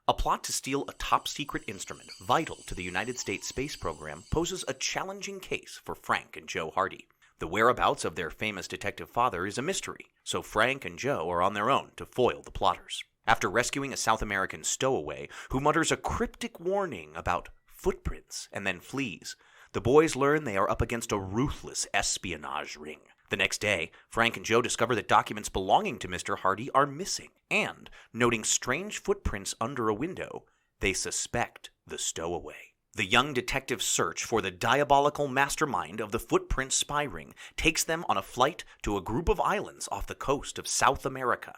A plot to steal a top-secret instrument vital to the United States space program poses a challenging case for Frank and Joe Hardy. The whereabouts of their famous detective father is a mystery, so Frank and Joe are on their own to foil the plotters. After rescuing a South American stowaway who mutters a cryptic warning about footprints and then flees, the boys learn they are up against a ruthless espionage ring. The next day, Frank and Joe discover that documents belonging to Mr. Hardy are missing, and, noting strange footprints under a window, they suspect the stowaway. The young detective's search for the diabolical mastermind of the footprint spy ring takes them on a flight to a group of islands off the coast of South America.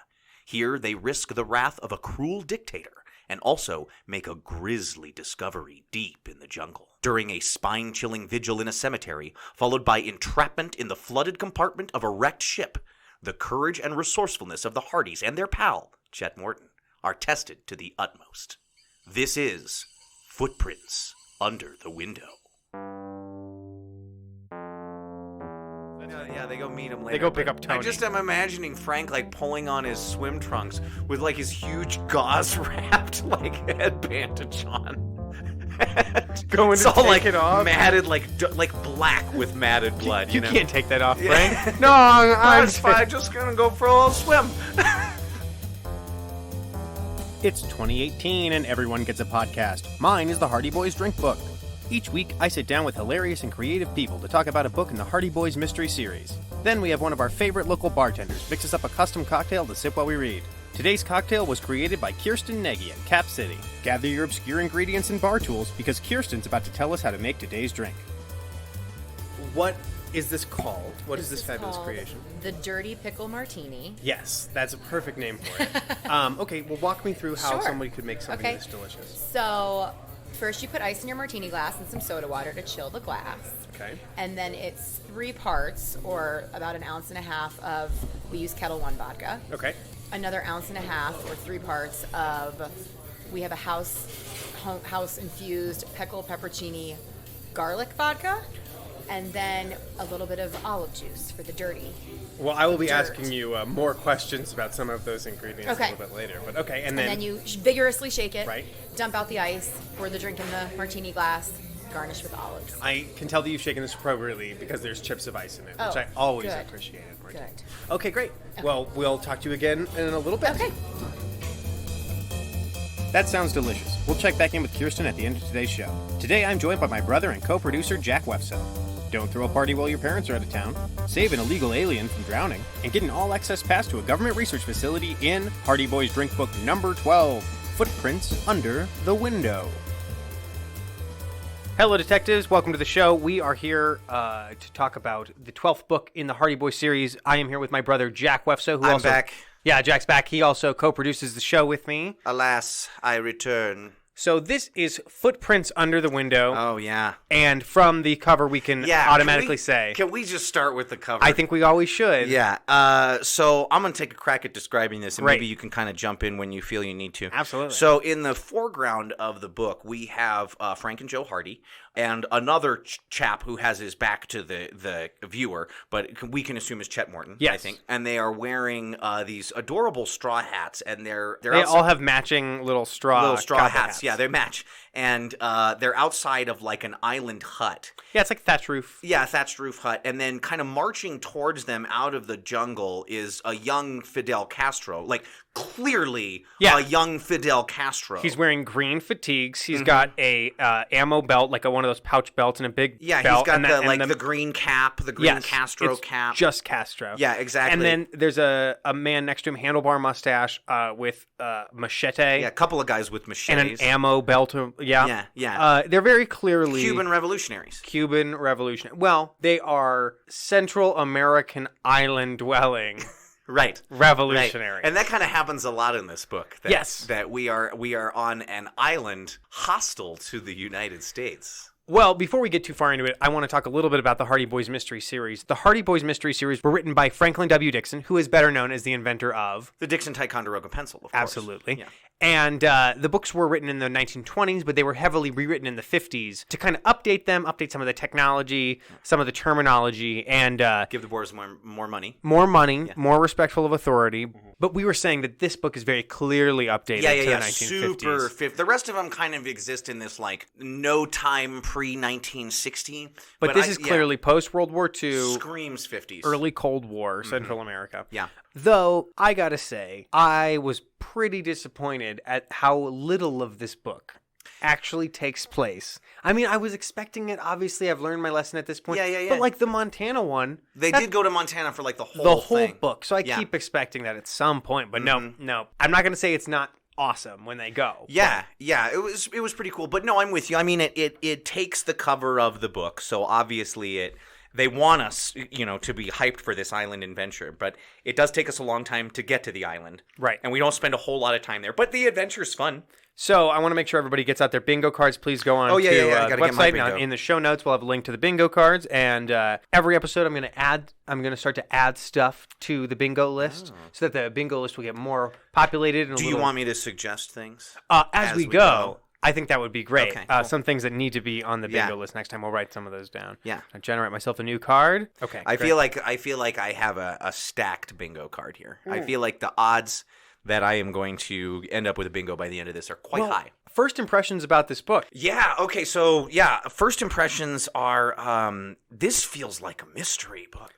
Here they risk the wrath of a cruel dictator and also make a grisly discovery deep in the jungle. During a spine-chilling vigil in a cemetery, followed by entrapment in the flooded compartment of a wrecked ship, the courage and resourcefulness of the Hardys and their pal, Chet Morton, are tested to the utmost. This is Footprints Under the Window. Yeah, they go meet him later. They go pick up Tony. I just am imagining Frank like pulling on his swim trunks with like his huge gauze wrapped like headbandage on. Going to take like it off. Matted like black with matted blood. You know? can't take that off, Frank. Yeah. No, I'm it's fine. Just gonna go for a little swim. It's 2018 and everyone gets a podcast. Mine is the Hardy Boys Drinkbook. Each week, I sit down with hilarious and creative people to talk about a book in the Hardy Boys Mystery Series. Then we have one of our favorite local bartenders mix us up a custom cocktail to sip while we read. Today's cocktail was created by Kirsten Nagy at Cap City. Gather your obscure ingredients and bar tools because Kirsten's about to tell us how to make today's drink. What is this called? What is this fabulous creation? The Dirty Pickle Martini. Yes, that's a perfect name for it. Okay, well, walk me through how somebody could make something this delicious. So, first you put ice in your martini glass and some soda water to chill the glass. Okay. And then it's 3 parts, or about 1.5 ounces of, we use Kettle One vodka. Okay. Another 1.5 ounces, or 3 parts of, we have a house infused pickle-peppercinni garlic vodka. And then a little bit of olive juice for the dirty. Well, I will be asking you more questions about some of those ingredients a little bit later. But okay, and then you vigorously shake it. Right. Dump out the ice. Pour the drink in the martini glass. Garnish with olives. I can tell that you've shaken this appropriately because there's chips of ice in it, which I always appreciated. Good. Okay, great. Okay. Well, we'll talk to you again in a little bit. Okay. That sounds delicious. We'll check back in with Kirsten at the end of today's show. Today, I'm joined by my brother and co-producer, Jack Wefso. Don't throw a party while your parents are out of town. Save an illegal alien from drowning. And get an all-access pass to a government research facility in Hardy Boys Drinkbook number 12, Footprints Under the Window. Hello, detectives. Welcome to the show. We are here to talk about the 12th book in the Hardy Boys series. I am here with my brother, Jack Wefso, who I'm back. Yeah, Jack's back. He also co-produces the show with me. Alas, I return. So this is Footprints Under the Window. Oh, yeah. And from the cover, we can automatically say... Can we just start with the cover? I think we always should. Yeah. So I'm going to take a crack at describing this, and maybe you can kind of jump in when you feel you need to. Absolutely. So in the foreground of the book, we have Frank and Joe Hardy, and another chap who has his back to the viewer, but we can assume is Chet Morton, I think. And they are wearing these adorable straw hats, and they all have matching little straw hats. Yeah, they match. And they're outside of like an island hut. Yeah, it's like thatched roof. Yeah, thatched roof hut. And then kind of marching towards them out of the jungle is a young Fidel Castro. Like, clearly a young Fidel Castro. He's wearing green fatigues. He's got a ammo belt, like one of those pouch belts, and a big belt. He's got the green cap, the green Castro cap. Just Castro. Yeah, exactly. And then there's a man next to him, handlebar mustache, with machete. Yeah, a couple of guys with machetes. And an ammo belt. Yeah. They're very clearly... Cuban revolutionaries. Well, they are Central American island dwelling... Right. Revolutionary. Right. And that kind of happens a lot in this book. That we are on an island hostile to the United States. Well, before we get too far into it, I want to talk a little bit about the Hardy Boys Mystery Series. The Hardy Boys Mystery Series were written by Franklin W. Dixon, who is better known as the inventor of... the Dixon Ticonderoga pencil, of course. Absolutely. Yeah. And the books were written in the 1920s, but they were heavily rewritten in the 50s to kind of update them, update some of the technology, some of the terminology, and give the boys more money. More money, more respectful of authority. Mm-hmm. But we were saying that this book is very clearly updated to the 1950s. Super. The rest of them kind of exist in this, like, no time pre-1960. But this is clearly post-World War II. Screams 50s. Early Cold War, Central America. Yeah. Though, I gotta say, I was pretty disappointed at how little of this book actually takes place. I mean, I was expecting it. Obviously, I've learned my lesson at this point. Yeah. But like the Montana one, they did go to Montana for like the whole thing. Book. So I keep expecting that at some point. But no, I'm not going to say it's not awesome when they go. Yeah. It was pretty cool. But no, I'm with you. I mean, it takes the cover of the book, so obviously they want us, to be hyped for this island adventure, but it does take us a long time to get to the island. Right. And we don't spend a whole lot of time there, but the adventure's fun. So I want to make sure everybody gets out their bingo cards. Please go on to the website. Now, in the show notes, we'll have a link to the bingo cards. And every episode, I'm going to start to add stuff to the bingo list so that the bingo list will get more populated. Do you want me to suggest things? As we go. I think that would be great. Okay, cool. Some things that need to be on the bingo list next time. We'll write some of those down. Yeah. I'll generate myself a new card. Okay. I feel like I have a stacked bingo card here. I feel like the odds that I am going to end up with a bingo by the end of this are quite high. First impressions about this book. Yeah. Okay. So first impressions are this feels like a mystery book.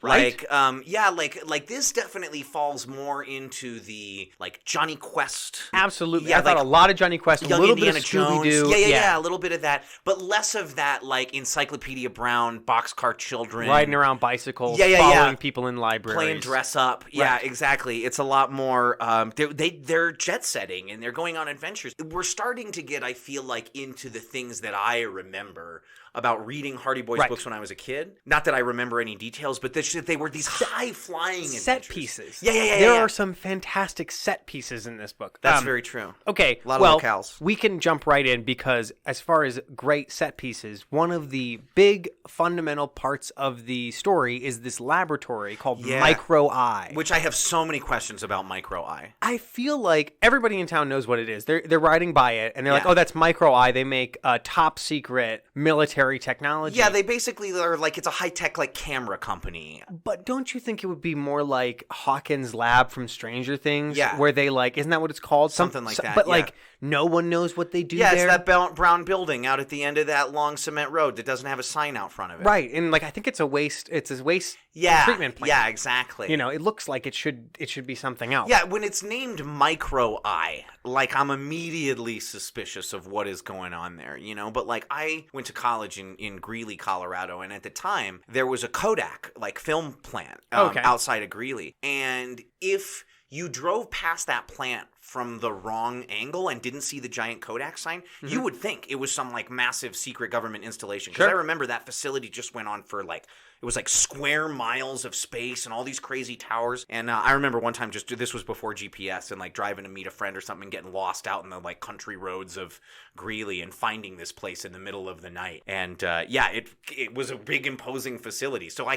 Right? Like this definitely falls more into the like Johnny Quest. Absolutely. Yeah, I thought a lot of Johnny Quest, a little Indiana bit of Scooby-Doo. Jones. Yeah, a little bit of that, but less of that like Encyclopedia Brown, Boxcar Children, riding around bicycles, following people in libraries, playing dress up. Right. Yeah, exactly. It's a lot more. They're jet setting and they're going on adventures. We're starting to get, I feel like, into the things that I remember about reading Hardy Boys books when I was a kid. Not that I remember any details, but they were these high-flying set pieces. Yeah. There are some fantastic set pieces in this book. That's very true. Okay, a lot of locales. We can jump right in because as far as great set pieces, one of the big fundamental parts of the story is this laboratory called Micro Eye. Which I have so many questions about Micro Eye. I feel like everybody in town knows what it is. They're riding by it, and they're like, oh, that's Micro Eye. They make a top-secret military technology. Yeah, they basically are like, it's a high-tech like camera company. But don't you think it would be more like Hawkins' lab from Stranger Things? Yeah. Where they like, isn't that what it's called? Something like that, But like, no one knows what they do there. there. Yeah, it's that brown building out at the end of that long cement road that doesn't have a sign out front of it. Right, and like I think it's a waste treatment plant. Yeah, exactly. It looks like it should be something else. Yeah, when it's named Micro Eye, like I'm immediately suspicious of what is going on there, But like I went to college in Greeley, Colorado, and at the time there was a Kodak like film plant outside of Greeley, and if you drove past that plant from the wrong angle and didn't see the giant Kodak sign, you would think it was some like massive secret government installation. Because I remember that facility just went on for like, it was like square miles of space and all these crazy towers. And I remember one time this was before GPS and like driving to meet a friend or something and getting lost out in the like country roads of Greeley and finding this place in the middle of the night. And it was a big imposing facility. So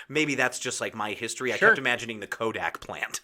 maybe that's just like my history. I kept imagining the Kodak plant.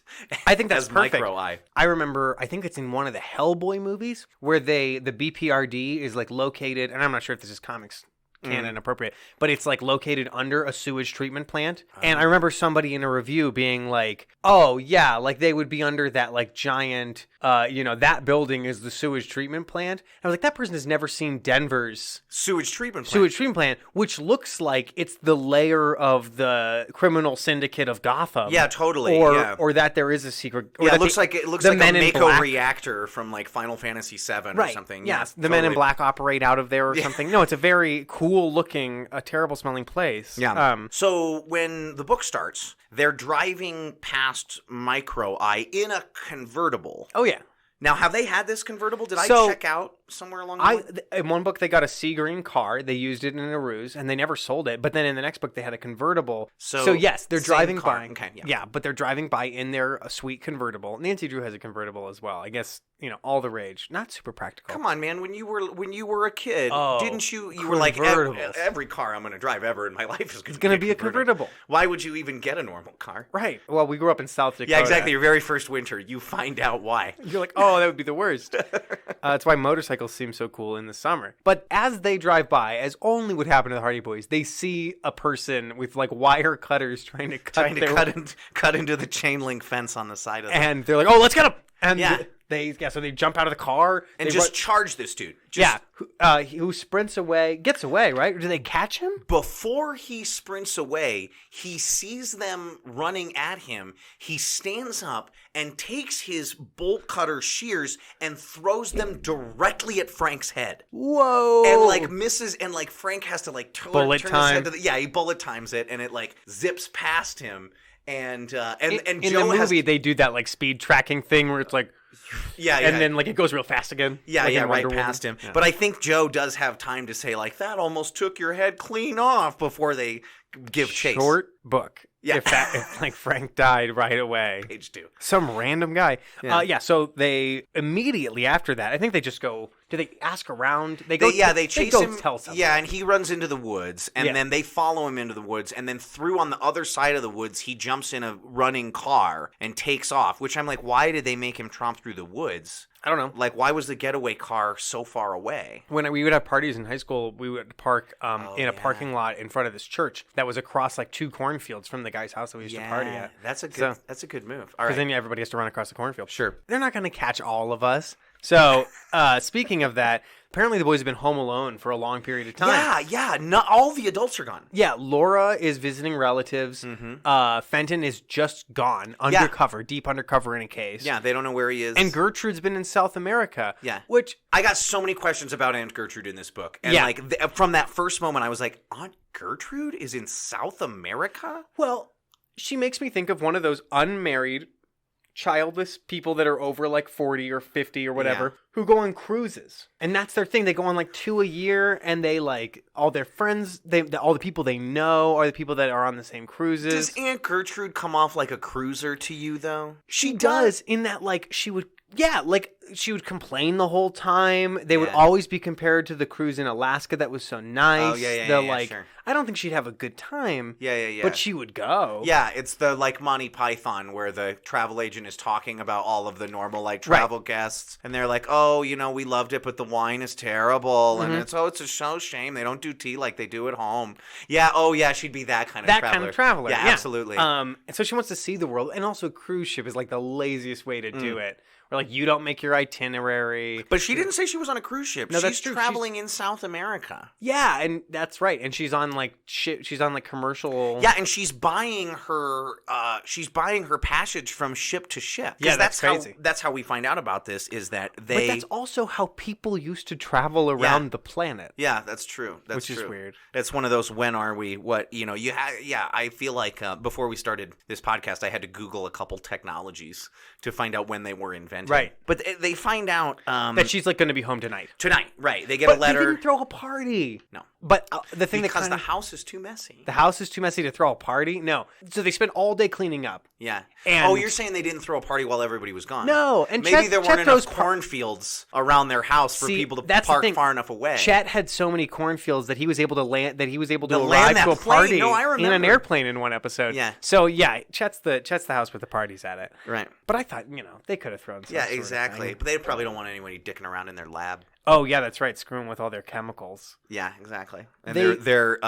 I think that's perfect. Micro Eye. I remember, I think it's in one of the Hellboy movies where the BPRD is like located, and I'm not sure if this is comics canon appropriate, but it's like located under a sewage treatment plant. And I remember somebody in a review being like, oh yeah, like they would be under that like giant, that building is the sewage treatment plant. And I was like, that person has never seen Denver's sewage treatment plant, which looks like it's the layer of the criminal syndicate of Gotham. Yeah, totally. Or that there is a secret. It looks like a Mako reactor from like Final Fantasy VII or something. Yes, the Men in Black operate out of there or something. No, it's a very cool looking, terrible smelling place. Yeah. So when the book starts, they're driving past Micro Eye in a convertible. Oh yeah. Now, have they had this convertible? Did I check out somewhere along the way? In one book, they got a sea green car. They used it in a ruse, and they never sold it. But then in the next book, they had a convertible. So yes, they're driving by. Okay, yeah, but they're driving by in their sweet convertible. Nancy Drew has a convertible as well. I guess all the rage. Not super practical. Come on, man. When you were a kid, didn't you were like, every car I'm going to drive ever in my life is going to be a convertible. Why would you even get a normal car? Right. Well, we grew up in South Dakota. Yeah, exactly. Your very first winter, you find out why. You're like, oh, that would be the worst. That's why motorcycles seem so cool in the summer. But as they drive by, as only would happen to the Hardy Boys, they see a person with like wire cutters trying to cut into the chain link fence on the side of them. And they're like, oh, let's get him. And so they jump out of the car and just charge this dude. Who sprints away, gets away, right? Or do they catch him? Before he sprints away, he sees them running at him. He stands up and takes his bolt cutter shears and throws them directly at Frank's head. Whoa! And like misses, and like Frank has to like turn his head to he bullet times it, and it like zips past him. And in Joe the movie, they do that like speed tracking thing where it's like, and then like it goes real fast again. Right past him. Yeah. But I think Joe does have time to say like, that almost took your head clean off before they give chase. Short book. Yeah. If like Frank died right away. Page 2. Some random guy. Yeah. So they immediately after that, I think they just go. Do they ask around? They chase him. Tell something. Yeah, and he runs into the woods, and then they follow him into the woods, and then through on the other side of the woods, he jumps in a running car and takes off. Which I'm like, why did they make him tromp through the woods? I don't know. Like, why was the getaway car so far away? When we would have parties in high school, we would park in a parking lot in front of this church that was across like 2 cornfields from the guy's house that we used to party at. That's a good move. Because then everybody has to run across the cornfield. Sure. They're not going to catch all of us. So, speaking of that, apparently the boys have been home alone for a long period of time. Yeah. Not all the adults are gone. Yeah, Laura is visiting relatives. Mm-hmm. Fenton is just gone, undercover, deep undercover in a case. Yeah, they don't know where he is. And Gertrude's been in South America. Yeah. Which I got so many questions about Aunt Gertrude in this book. And from that first moment, I was like, Aunt Gertrude is in South America? Well, she makes me think of one of those unmarried, childless people that are over like 40 or 50 or whatever who go on cruises, and that's their thing. They go on like 2 a year, and they like all their friends, all the people they know are the people that are on the same cruises. Does Aunt Gertrude come off like a cruiser to you though? She does, in that like she would complain the whole time. They would always be compared to the cruise in Alaska that was so nice. Sure. I don't think she'd have a good time. Yeah. But she would go. Yeah, it's the like Monty Python where the travel agent is talking about all of the normal like travel guests, and they're like, oh, we loved it, but the wine is terrible, and it's a shame they don't do tea like they do at home. Yeah, she'd be that kind of traveler. Yeah, absolutely. And so she wants to see the world, and also a cruise ship is like the laziest way to do it. Or like you don't make your itinerary. But she didn't say she was on a cruise ship. No, she's traveling in South America. Yeah, and that's right. And she's on like commercial. Yeah, and she's buying her passage from ship to ship. Yeah, that's crazy. That's how we find out about this is that But that's also how people used to travel around the planet. Yeah, that's true. Which is weird. It's one of those when are we I feel like before we started this podcast I had to Google a couple technologies to find out when they were invented. Right. But they find out that she's like going to be home tonight. Right. They get a letter. They didn't throw a party. No. But the thing because the house is too messy. The house is too messy to throw a party? No. So they spent all day cleaning up. Yeah. And you're saying they didn't throw a party while everybody was gone? No. And maybe there weren't enough cornfields around their house for people to park far enough away. Chet had so many cornfields that he was able to arrive to a party in an airplane in one episode. Yeah. So Chet's the house with the parties at it. Right. But I thought, they could have thrown some Yeah, exactly. But they probably don't want anybody dicking around in their lab. Oh, yeah, that's right. Screwing with all their chemicals. Yeah, exactly. And their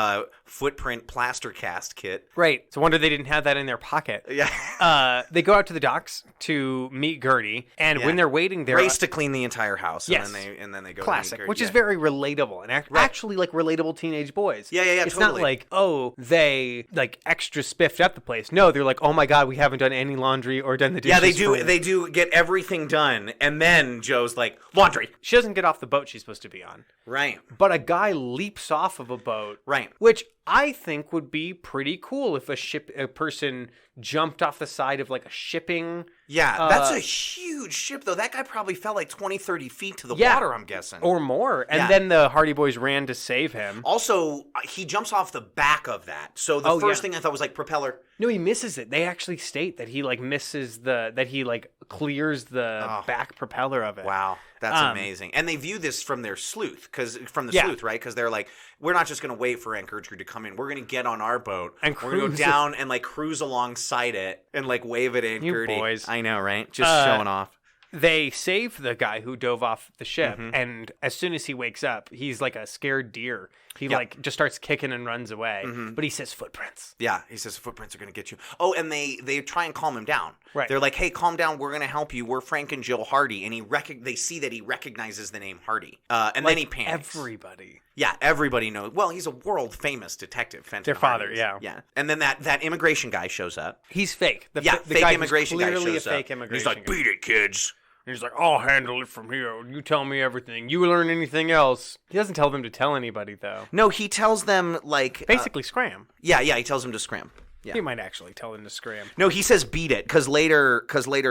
footprint plaster cast kit. Right. It's a wonder they didn't have that in their pocket. Yeah. They go out to the docks to meet Gertie, and when they're waiting there... Race to clean the entire house. Yes. And then they go Classic, to meet Gertie. which is very relatable, and actually like relatable teenage boys. Yeah, It's totally. not like, they like extra spiffed up the place. No, they're like, oh my God, we haven't done any laundry or done the dishes. Yeah, they do get everything done, and then Joe's like, laundry. She doesn't get off the boat she's supposed to be on. Right. But a guy leaps off of a boat. Right. Which I think would be pretty cool if a person jumped off the side of like a shipping. Yeah, that's a huge ship, though. That guy probably fell like 20, 30 feet to the water, I'm guessing. Or more. And then the Hardy Boys ran to save him. Also, he jumps off the back of that. So the first thing I thought was like propeller. No, he misses it. They actually state that he like misses that he like clears the back propeller of it. Wow, that's amazing. And they view this from their sleuth, sleuth, right? Because they're like, we're not just going to wait for Aunt Gertrude to come in. We're going to get on our boat and we're going to go down and like cruise alongside it and like wave at Aunt Gertie. Boys. I know, right? Just showing off. They save the guy who dove off the ship, and as soon as he wakes up, he's like a scared deer. He like just starts kicking and runs away, but he says footprints. Yeah, he says footprints are going to get you. Oh, and they try and calm him down. Right. They're like, hey, calm down. We're going to help you. We're Frank and Jill Hardy. And they see that he recognizes the name Hardy. And then he panics. Everybody. Yeah, everybody knows. Well, he's a world-famous detective. Fenton Their father, Hardy. yeah. Yeah. And then that immigration guy shows up. He's fake. The fake guy immigration guy clearly shows a fake up. immigration He's like, guy. beat it, kids. And he's like, I'll handle it from here. You tell me everything. You learn anything else. He doesn't tell them to tell anybody, though. No, he tells them, like... Basically, scram. Yeah, he tells them to scram. Yeah. He might actually tell them to scram. No, he says beat it, because later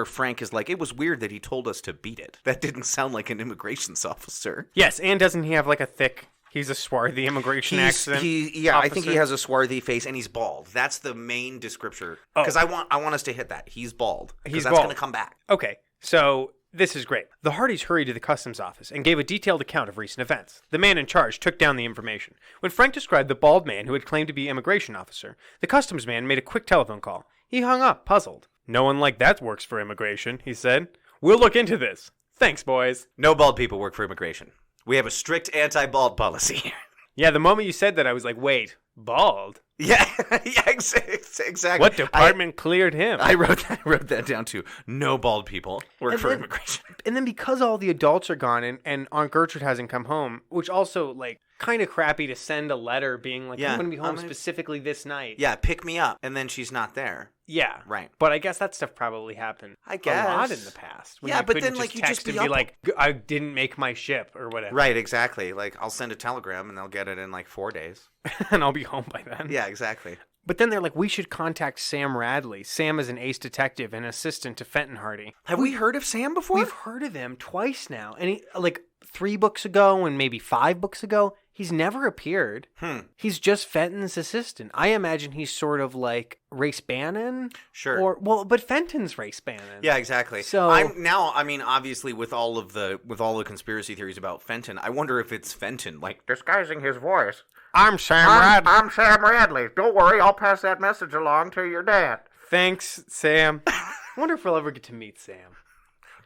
Frank is like, it was weird that he told us to beat it. That didn't sound like an immigration officer. Yes, and doesn't he have like a thick... He's a swarthy immigration accent. I think he has a swarthy face, and he's bald. That's the main description. Because I want us to hit that. He's bald. Because that's going to come back. Okay, so this is great. The Hardys hurried to the customs office and gave a detailed account of recent events. The man in charge took down the information. When Frank described the bald man who had claimed to be immigration officer, the customs man made a quick telephone call. He hung up, puzzled. No one like that works for immigration, he said. We'll look into this. Thanks, boys. No bald people work for immigration. We have a strict anti-bald policy. Yeah, the moment you said that, I was like, wait, bald? Yeah, exactly. What department cleared him? I wrote that down too. No bald people work for immigration. And then because all the adults are gone and Aunt Gertrude hasn't come home, which also, like, kind of crappy to send a letter being like, I'm going to be home specifically this night. Yeah, pick me up. And then she's not there. Yeah. Right. But I guess that stuff probably happened a lot in the past. Yeah, but then like you just be like, I didn't make my ship or whatever. Right, exactly. Like I'll send a telegram and they'll get it in like 4 days. And I'll be home by then. Yeah, exactly. But then they're like, we should contact Sam Radley. Sam is an ace detective and assistant to Fenton Hardy. Have we heard of Sam before? We've heard of him twice now. And he, like 3 books ago and maybe 5 books ago, he's never appeared. He's just Fenton's assistant. I imagine he's sort of like Race Bannon. Sure. But Fenton's Race Bannon. Yeah, exactly. So obviously with all the conspiracy theories about Fenton, I wonder if it's Fenton, like disguising his voice. I'm Sam Radley. I'm Sam Radley. Don't worry, I'll pass that message along to your dad. Thanks, Sam. I wonder if we'll ever get to meet Sam.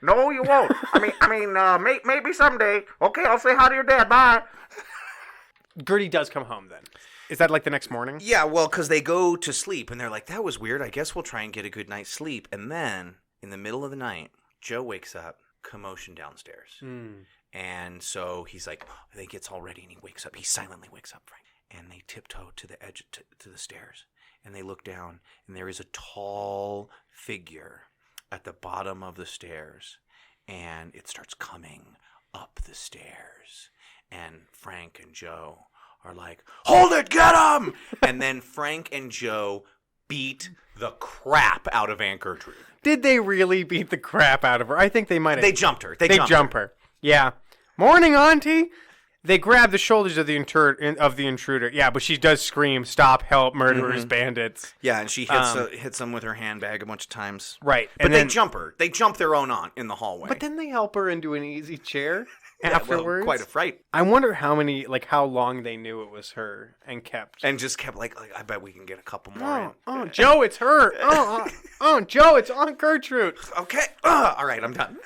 No, you won't. Maybe someday. Okay, I'll say hi to your dad. Bye. Gertie does come home then. Is that like the next morning? Yeah, well, because they go to sleep and they're like, that was weird. I guess we'll try and get a good night's sleep. And then in the middle of the night, Joe wakes up, commotion downstairs. And so he's like, I think it's all ready. And he wakes up. He silently wakes up, Frank. And they tiptoe to the edge, to the stairs. And they look down, and there is a tall figure at the bottom of the stairs. And it starts coming up the stairs. And Frank and Joe are like, hold it, get him! And then Frank and Joe beat the crap out of Aunt Gertrude. Did they really beat the crap out of her? I think they might have. They jumped her. They jump her. Yeah. Morning, Auntie. They grab the shoulders of the intruder. Yeah, but she does scream, stop, help, murderers, bandits. Yeah, and she hits them with her handbag a bunch of times. Right. But they jump her. They jump their own aunt in the hallway. But then they help her into an easy chair afterwards. Quite a fright. I wonder how long they knew it was her and kept. And just kept like I bet we can get a couple more in. Oh, Joe, it's her. Joe, it's Aunt Gertrude. Okay. All right, I'm done.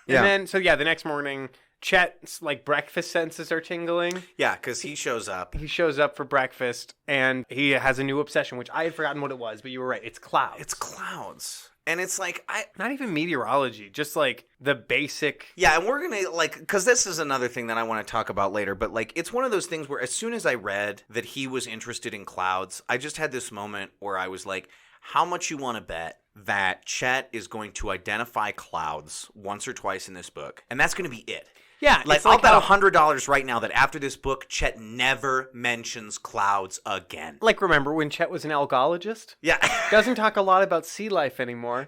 And then, the next morning, Chet's like breakfast senses are tingling. Yeah, because he shows up. He shows up for breakfast, and he has a new obsession, which I had forgotten what it was, but you were right. It's clouds. It's clouds. And it's like, not even meteorology, just like the basic. Yeah, and we're going to, because this is another thing that I want to talk about later, but it's one of those things where as soon as I read that he was interested in clouds, I just had this moment where I was like, how much you want to bet that Chet is going to identify clouds once or twice in this book, and that's going to be it. Yeah, Like, it's I'll like bet how- $100 right now that after this book, Chet never mentions clouds again. Like, remember when Chet was an algologist? Yeah. Doesn't talk a lot about sea life anymore.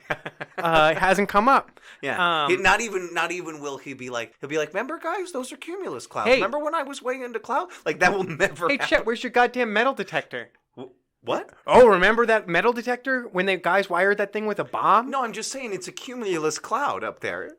It hasn't come up. Yeah. Not even will he be like, he'll be like, remember guys, those are cumulus clouds. Hey. Remember when I was way into cloud? Like, that will never Hey, happen. Chet, where's your goddamn metal detector? What? Oh, remember that metal detector when the guys wired that thing with a bomb? No, I'm just saying it's a cumulus cloud up there.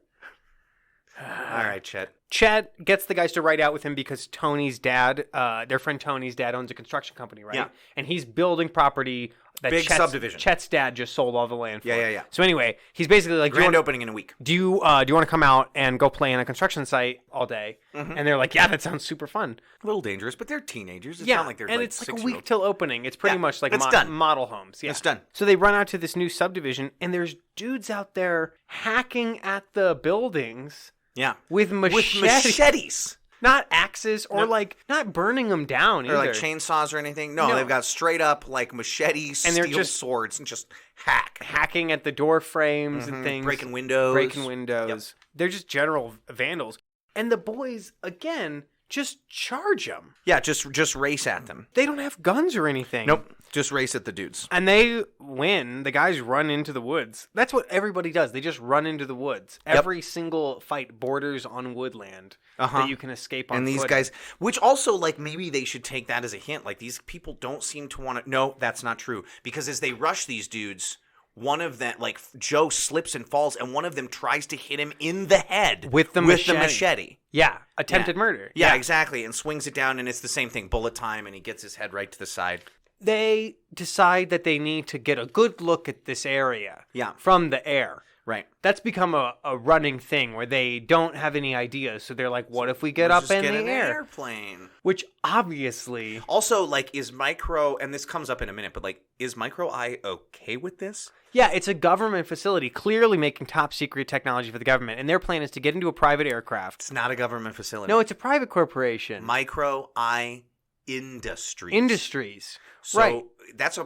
All right, Chet. Chet gets the guys to write out with him because Tony's dad, their friend Tony's dad, owns a construction company, right? Yeah. And he's building property that Big subdivision. Chet's dad just sold all the land for. Yeah. So anyway, he's basically like, Grand opening in a week. do you want to come out and go play on a construction site all day? Mm-hmm. And they're like, yeah, that sounds super fun. A little dangerous, but they're teenagers. It's Yeah, not like they're and like it's like a 6-year-olds. week till opening. It's pretty much like it's done. model homes. Yeah. It's done. So they run out to this new subdivision, and there's dudes out there hacking at the buildings Yeah. with machetes. machetes. Not axes or not burning them down Or either. like chainsaws or anything. No, they've got straight up like machetes, And they're steel just swords, and just hack. hacking at the door frames and things. Breaking windows. Yep. They're just general vandals. And the boys, again, just charge them. Yeah, just race at them. They don't have guns or anything. Nope. Just race at the dudes. And they win. The guys run into the woods. That's what everybody does. They just run into the woods. Yep. Every single fight borders on woodland that you can escape on And these foot. guys, which also, like, maybe they should take that as a hint. Like, these people don't seem to want to. No, that's not true. Because as they rush these dudes, one of them, like, Joe slips and falls, and one of them tries to hit him in the head With the machete. Yeah, attempted murder. Yeah, exactly. And swings it down, and it's the same thing. Bullet time, and he gets his head right to the side. They decide that they need to get a good look at this area from the air. Right. That's become a running thing where they don't have any ideas. So they're like, what if we get up in the air? Airplane. Which obviously... Also, like, is Micro, and this comes up in a minute, but, like, is Micro Eye okay with this? Yeah, it's a government facility clearly making top secret technology for the government. And their plan is to get into a private aircraft. It's not a government facility. No, it's a private corporation. Micro Eye Industries. So right. that's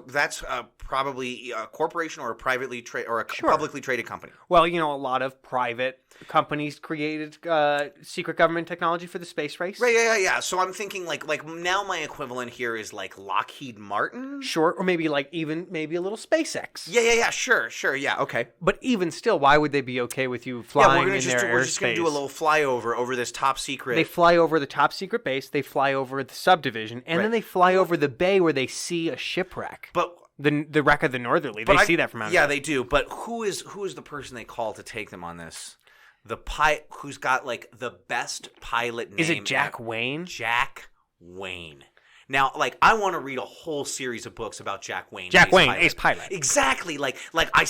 probably a corporation or a publicly traded company. Well, a lot of private companies created secret government technology for the space race. Right, yeah. So I'm thinking like now my equivalent here is like Lockheed Martin. Sure, or maybe maybe a little SpaceX. Yeah, sure, yeah, okay. But even still, why would they be okay with you flying in their airspace? We're just going to do a little flyover over this top secret. They fly over the top secret base, they fly over the subdivision, and then they fly over the bay where they see a shipwreck. But the wreck of the Northerly. They see that from out. Yeah, they do. But who is the person they call to take them on this? Who's got like the best pilot name? Is it Jack Wayne? Jack Wayne. Now, like, I want to read a whole series of books about Jack Wayne. Jack Wayne, ace pilot. Exactly.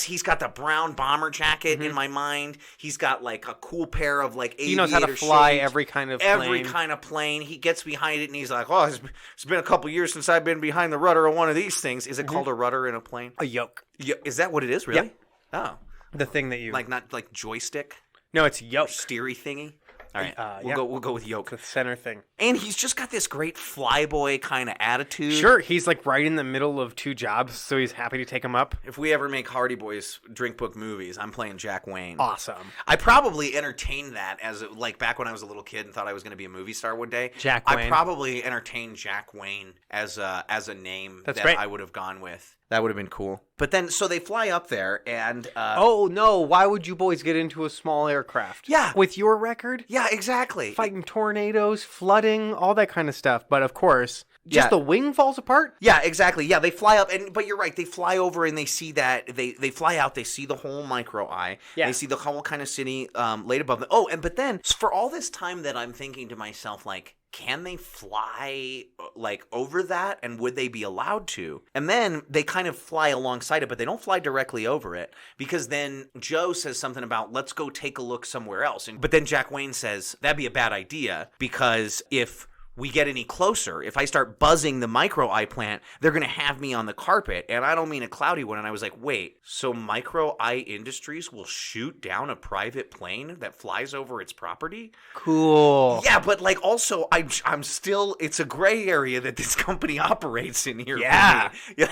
He's got the brown bomber jacket in my mind. He's got like a cool pair of like aviator He knows how to fly shades, every kind of plane. Every kind of plane. He gets behind it and he's like, "Oh, it's been a couple years since I've been behind the rudder of one of these things." Is it called a rudder in a plane? A yoke. Is that what it is? Really? Yep. Oh, the thing that you like not like joystick. No, it's yoke. Steery thingy. All right, we'll go with yoke. The center thing. And he's just got this great flyboy kind of attitude. Sure, he's like right in the middle of two jobs, so he's happy to take him up. If we ever make Hardy Boys drink book movies, I'm playing Jack Wayne. Awesome. I probably entertained that as like back when I was a little kid and thought I was going to be a movie star one day. Jack Wayne. I probably entertained Jack Wayne as a name that great. I would have gone with. That would have been cool. But then, so they fly up there and... oh, no. Why would you boys get into a small aircraft? Yeah. With your record? Yeah, exactly. Fighting tornadoes, flooding, all that kind of stuff. But of course, just the wing falls apart? Yeah, exactly. Yeah, they fly up. But you're right. They fly over and they see that... They fly out. They see the whole Micro Eye. Yeah. They see the whole kind of city laid above them. Oh, but then, for all this time that I'm thinking to myself, like... Can they fly, like, over that, and would they be allowed to? And then they kind of fly alongside it, but they don't fly directly over it, because then Joe says something about, let's go take a look somewhere else. But then Jack Wayne says, that'd be a bad idea, because if we get any closer, if I start buzzing the micro eye plant, they're going to have me on the carpet, and I don't mean a cloudy one. And I was like, wait, so Micro Eye Industries will shoot down a private plane that flies over its property? Cool. Yeah, but like also, I'm still, it's a gray area that this company operates in here. Yeah. Yeah.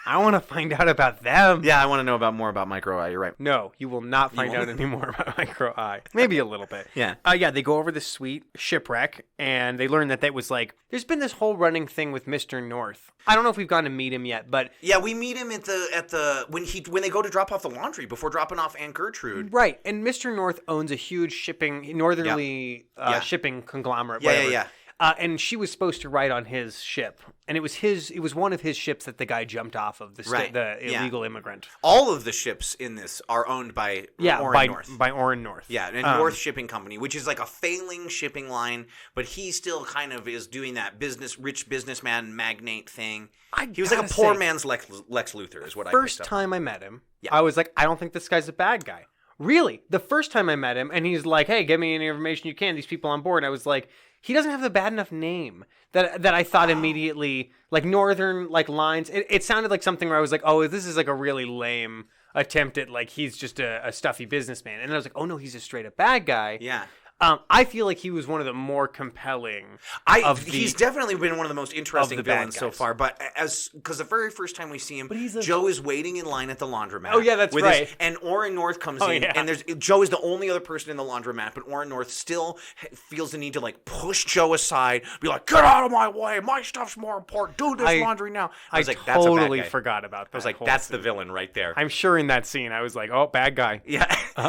I want to find out about them. Yeah, I want to know more about Micro Eye. You're right. No, you will not find out any more about Micro Eye. Maybe a little bit. Yeah. Yeah, they go over this sweet shipwreck, and they learn that was like, there's been this whole running thing with Mr. North. I don't know if we've gotten to meet him yet, but yeah, we meet him at the when they go to drop off the laundry before dropping off Aunt Gertrude. Right, and Mr. North owns a huge northerly shipping conglomerate. Whatever. Yeah. And she was supposed to ride on his ship, and it was one of his ships that the guy jumped off of, the illegal immigrant. All of the ships in this are owned by North. By Orrin North. Yeah, and North Shipping Company, which is like a failing shipping line, but he still kind of is doing that rich businessman magnate thing. He was like a poor man's Lex Luthor, is what I picked up. First time I met him, I was like, I don't think this guy's a bad guy. Really, the first time I met him, and he's like, hey, give me any information you can, these people on board. I was like, he doesn't have the bad enough name that I thought immediately, like Northern like lines. It sounded like something where I was like, oh, this is like a really lame attempt at like he's just a stuffy businessman. And I was like, oh no, he's a straight up bad guy. Yeah. I feel like he was one of the more compelling. He's definitely been one of the most interesting villains so far. But because the very first time we see him, Joe is waiting in line at the laundromat. Oh yeah, that's right. And Orrin North comes in, and Joe is the only other person in the laundromat. But Orrin North still feels the need to like push Joe aside, be like, "Get out of my way! My stuff's more important. Do this laundry now." I was like, "That's a bad guy." Forgot about that. I was like, "That's the villain right there." I'm sure in that scene, I was like, "Oh, bad guy." Yeah,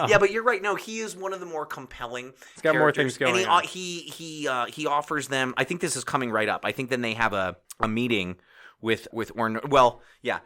yeah, but you're right. No, he is one of the more compelling. He's got more things going on. He offers them. I think this is coming right up. I think then they have a meeting with Orrin. Well, yeah,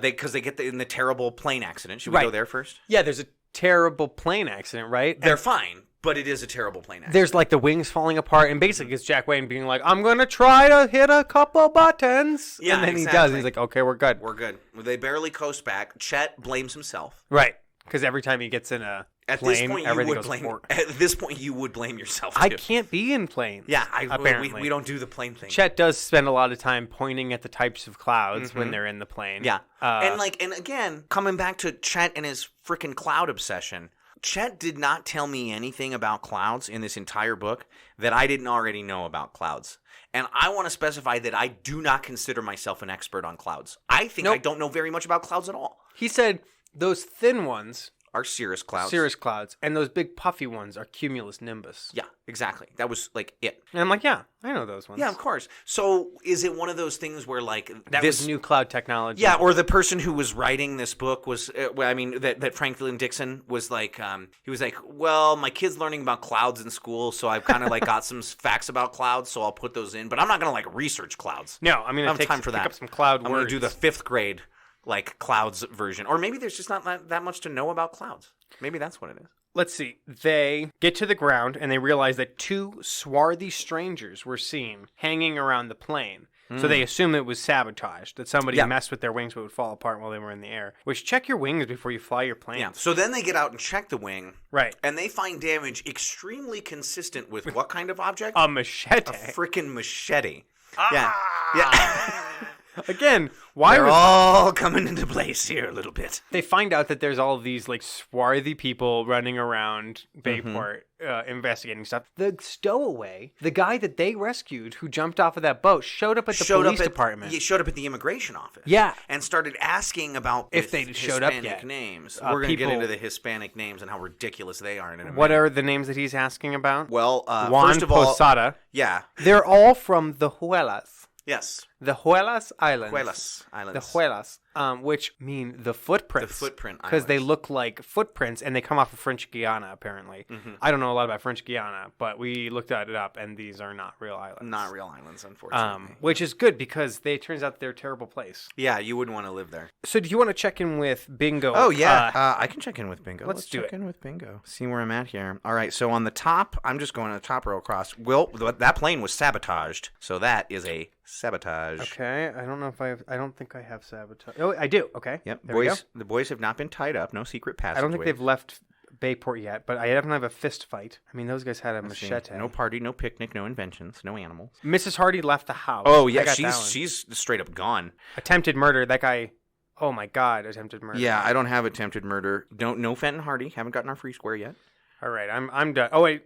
because they get in the terrible plane accident. Should we go there first? Yeah, there's a terrible plane accident, right? They're fine, but it is a terrible plane accident. There's like the wings falling apart, and basically it's Jack Wayne being like, "I'm gonna try to hit a couple buttons." Yeah, and then exactly. he does. And he's like, "Okay, we're good. We're good." Well, they barely coast back. Chet blames himself. Right. Because every time he gets in a plane, everything goes forward. At this point, you would blame yourself, too. I can't be in planes. Yeah, apparently. We don't do the plane thing. Chet does spend a lot of time pointing at the types of clouds when they're in the plane. Yeah. And again, coming back to Chet and his freaking cloud obsession, Chet did not tell me anything about clouds in this entire book that I didn't already know about clouds. And I want to specify that I do not consider myself an expert on clouds. I think I don't know very much about clouds at all. He said those thin ones are cirrus clouds. Cirrus clouds. And those big puffy ones are cumulus nimbus. Yeah, exactly. That was like it. And I'm like, yeah, I know those ones. Yeah, of course. So is it one of those things where like that was new cloud technology? Yeah, or the person who was writing this book was, that Franklin Dixon was like, he was like, well, my kid's learning about clouds in school, so I've kind of like got some facts about clouds, so I'll put those in. But I'm not going to like research clouds. No, I'm going to take time for that. Pick up some cloud words. I'm going to do the 5th grade like clouds version. Or maybe there's just not that much to know about clouds. Maybe that's what it is. Let's see. They get to the ground and they realize that 2 swarthy strangers were seen hanging around the plane. So they assume it was sabotaged, that somebody messed with their wings but would fall apart while they were in the air. Which, check your wings before you fly your plane. Yeah. So then they get out and check the wing. Right. And they find damage extremely consistent with what kind of object? A machete. A freaking machete. Yeah. Again, they're all coming into place here a little bit. They find out that there's all of these like swarthy people running around Bayport investigating stuff. The stowaway, the guy that they rescued who jumped off of that boat, showed up at the police department. He showed up at the immigration office. Yeah. And started asking about if they showed up Hispanic yet. Names. We're going to get into the Hispanic names and how ridiculous they are in a minute. What are the names that he's asking about? Well, Juan first of all, Posada. Yeah. They're all from the Huelas. Yes. The Huelas Islands. The Huelas, which mean the footprints. The footprint islands. Because they look like footprints, and they come off of French Guiana, apparently. I don't know a lot about French Guiana, but we looked it up, and these are not real islands. Not real islands, unfortunately. Which is good, because it turns out they're a terrible place. Yeah, you wouldn't want to live there. So do you want to check in with Bingo? Oh, yeah. I can check in with Bingo. Let's check in with Bingo. See where I'm at here. All right, so on the top, I'm just going to the top row across. Well, that plane was sabotaged, so that is a sabotage. Okay, I don't think I have sabotage. Oh, I do. Okay. Yep. There we go. The boys have not been tied up. No secret passageway. I don't think they've left Bayport yet, but I don't have a fist fight. I mean, those guys had a machete. No party, no picnic, no inventions, no animals. Mrs. Hardy left the house. Oh, yeah, she's straight up gone. Attempted murder. That guy, oh my God, attempted murder. Yeah, I don't have attempted murder. No Fenton Hardy. Haven't gotten our free square yet. All right, I'm done. Oh, wait.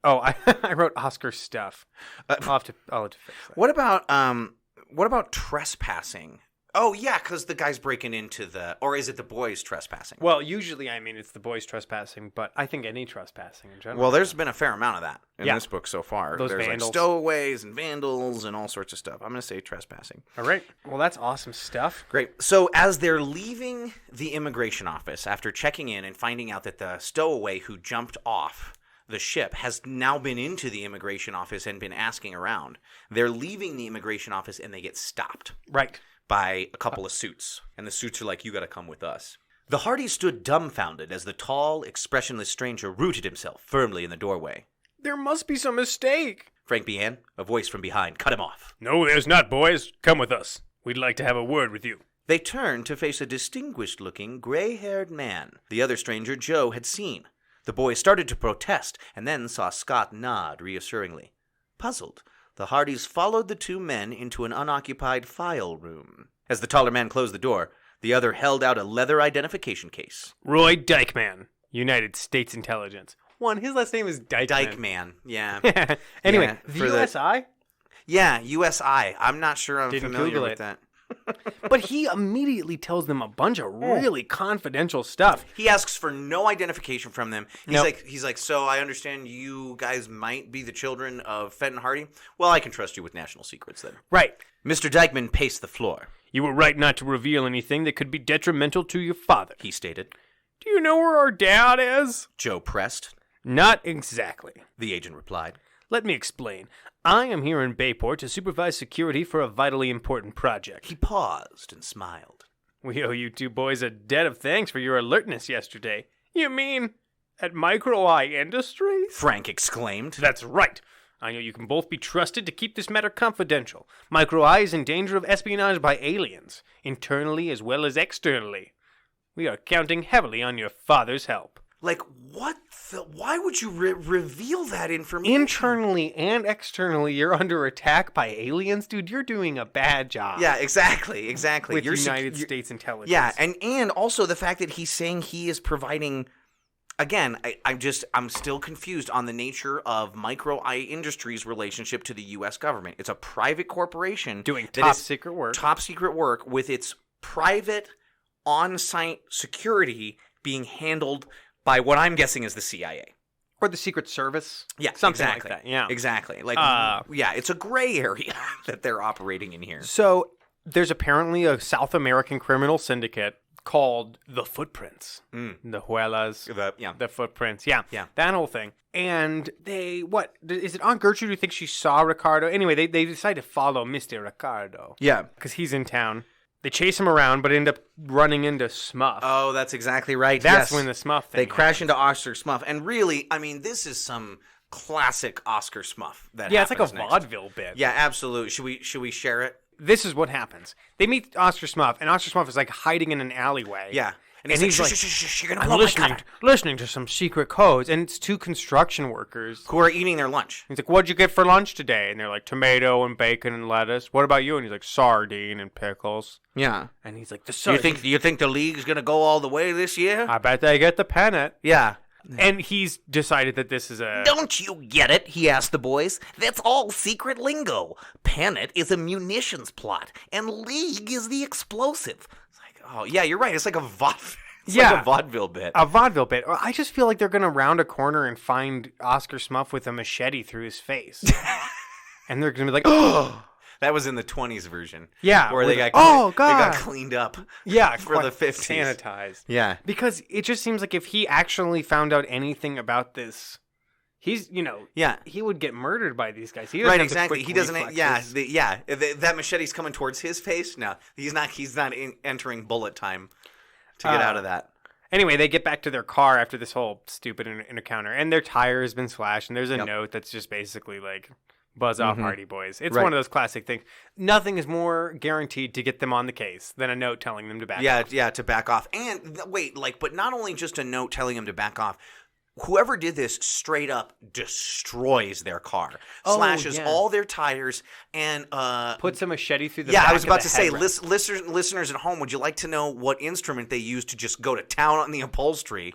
Oh, I wrote Oscar stuff. I'll have to fix that. What about trespassing? Oh, yeah, because the guy's breaking into or is it the boys trespassing? Well, usually, I mean, it's the boys trespassing, but I think any trespassing in general. Well, there's been a fair amount of that in this book so far. There's vandals. Like stowaways and vandals and all sorts of stuff. I'm going to say trespassing. All right. Well, that's awesome stuff. Great. So as they're leaving the immigration office, after checking in and finding out that the stowaway who jumped off the ship has now been into the immigration office and been asking around, they're leaving the immigration office and they get stopped. Right. By a couple of suits. And the suits are like, you got to come with us. The Hardys stood dumbfounded as the tall, expressionless stranger rooted himself firmly in the doorway. There must be some mistake. Frank began. A voice from behind cut him off. No, there's not, boys. Come with us. We'd like to have a word with you. They turned to face a distinguished-looking, gray-haired man the other stranger Joe had seen. The boys started to protest and then saw Scott nod reassuringly. Puzzled, the Hardys followed the two men into an unoccupied file room. As the taller man closed the door, the other held out a leather identification case. Roy Dykeman, United States Intelligence. His last name is Dykeman. Dykeman, yeah. Anyway, yeah, the USI? Yeah, USI. I'm not sure I'm Didn't familiar Google with it. that. But he immediately tells them a bunch of really confidential stuff. He asks for no identification from them. He's like, so I understand you guys might be the children of Fenton Hardy? Well, I can trust you with national secrets then. Right. Mr. Dykeman paced the floor. You were right not to reveal anything that could be detrimental to your father, he stated. Do you know where our dad is? Joe pressed. Not exactly, the agent replied. Let me explain. I am here in Bayport to supervise security for a vitally important project. He paused and smiled. We owe you two boys a debt of thanks for your alertness yesterday. You mean at Micro Eye Industries? Frank exclaimed. That's right. I know you can both be trusted to keep this matter confidential. Micro Eye is in danger of espionage by aliens, internally as well as externally. We are counting heavily on your father's help. Like, what why would you reveal that information? Internally and externally, you're under attack by aliens? Dude, you're doing a bad job. Yeah, exactly. With United States intelligence. Yeah, and also the fact that he's saying he is providing... Again, I'm still confused on the nature of Micro Eye Industries' relationship to the U.S. government. It's a private corporation. Doing top secret work. Top secret work with its private on-site security being handled by what I'm guessing is the CIA. Or the Secret Service. Yeah, something exactly. like that. Yeah. Exactly. Like, yeah, it's a gray area that they're operating in here. So there's apparently a South American criminal syndicate called The Footprints. The Huelas. The Footprints. Yeah. That whole thing. And is it Aunt Gertrude who thinks she saw Ricardo? Anyway, they decide to follow Mr. Ricardo. Yeah. Because he's in town. They chase him around, but end up running into Smuff. Oh, that's exactly right. That's when the Smuff thing They crash into Oscar Smuff. And really, I mean, this is some classic Oscar Smuff that it's like a next. vaudeville bit. Yeah, absolutely. Should we share it? This is what happens. They meet Oscar Smuff, and Oscar Smuff is like hiding in an alleyway. Yeah. And he's like, shh, you're gonna I'm blow my cover. listening to some secret codes, and it's two construction workers who are eating their lunch. He's like, what'd you get for lunch today? And they're like, tomato and bacon and lettuce. What about you? And he's like, sardine and pickles. Yeah. And he's like, do you think the league's gonna go all the way this year? I bet they get the pennant. Yeah. And he's decided that this is a... Don't you get it? He asked the boys. That's all secret lingo. Pennant is a munitions plot, and league is the explosive. It's like, oh, yeah, you're right. It's like a vaudeville. Like a vaudeville bit. A vaudeville bit. I just feel like they're going to round a corner and find Oscar Smuff with a machete through his face. And they're going to be like, oh... That was in the 20s version. Yeah. Where they got God. They got cleaned up. Yeah. For the 50s. Sanitized. Yeah. Because it just seems like if he actually found out anything about this, he's, he would get murdered by these guys. He right, exactly. He doesn't, that machete's coming towards his face. No, he's not entering bullet time to get out of that. Anyway, they get back to their car after this whole stupid encounter, and their tire has been slashed, and there's a note that's just basically like, buzz off Hardy Boys. It's one of those classic things. Nothing is more guaranteed to get them on the case than a note telling them to back off. Yeah, to back off. And wait, but not only just a note telling them to back off. Whoever did this straight up destroys their car, slashes all their tires, and puts a machete through the back I was about of the to say, headrest. listeners at home, would you like to know what instrument they used to just go to town on the upholstery?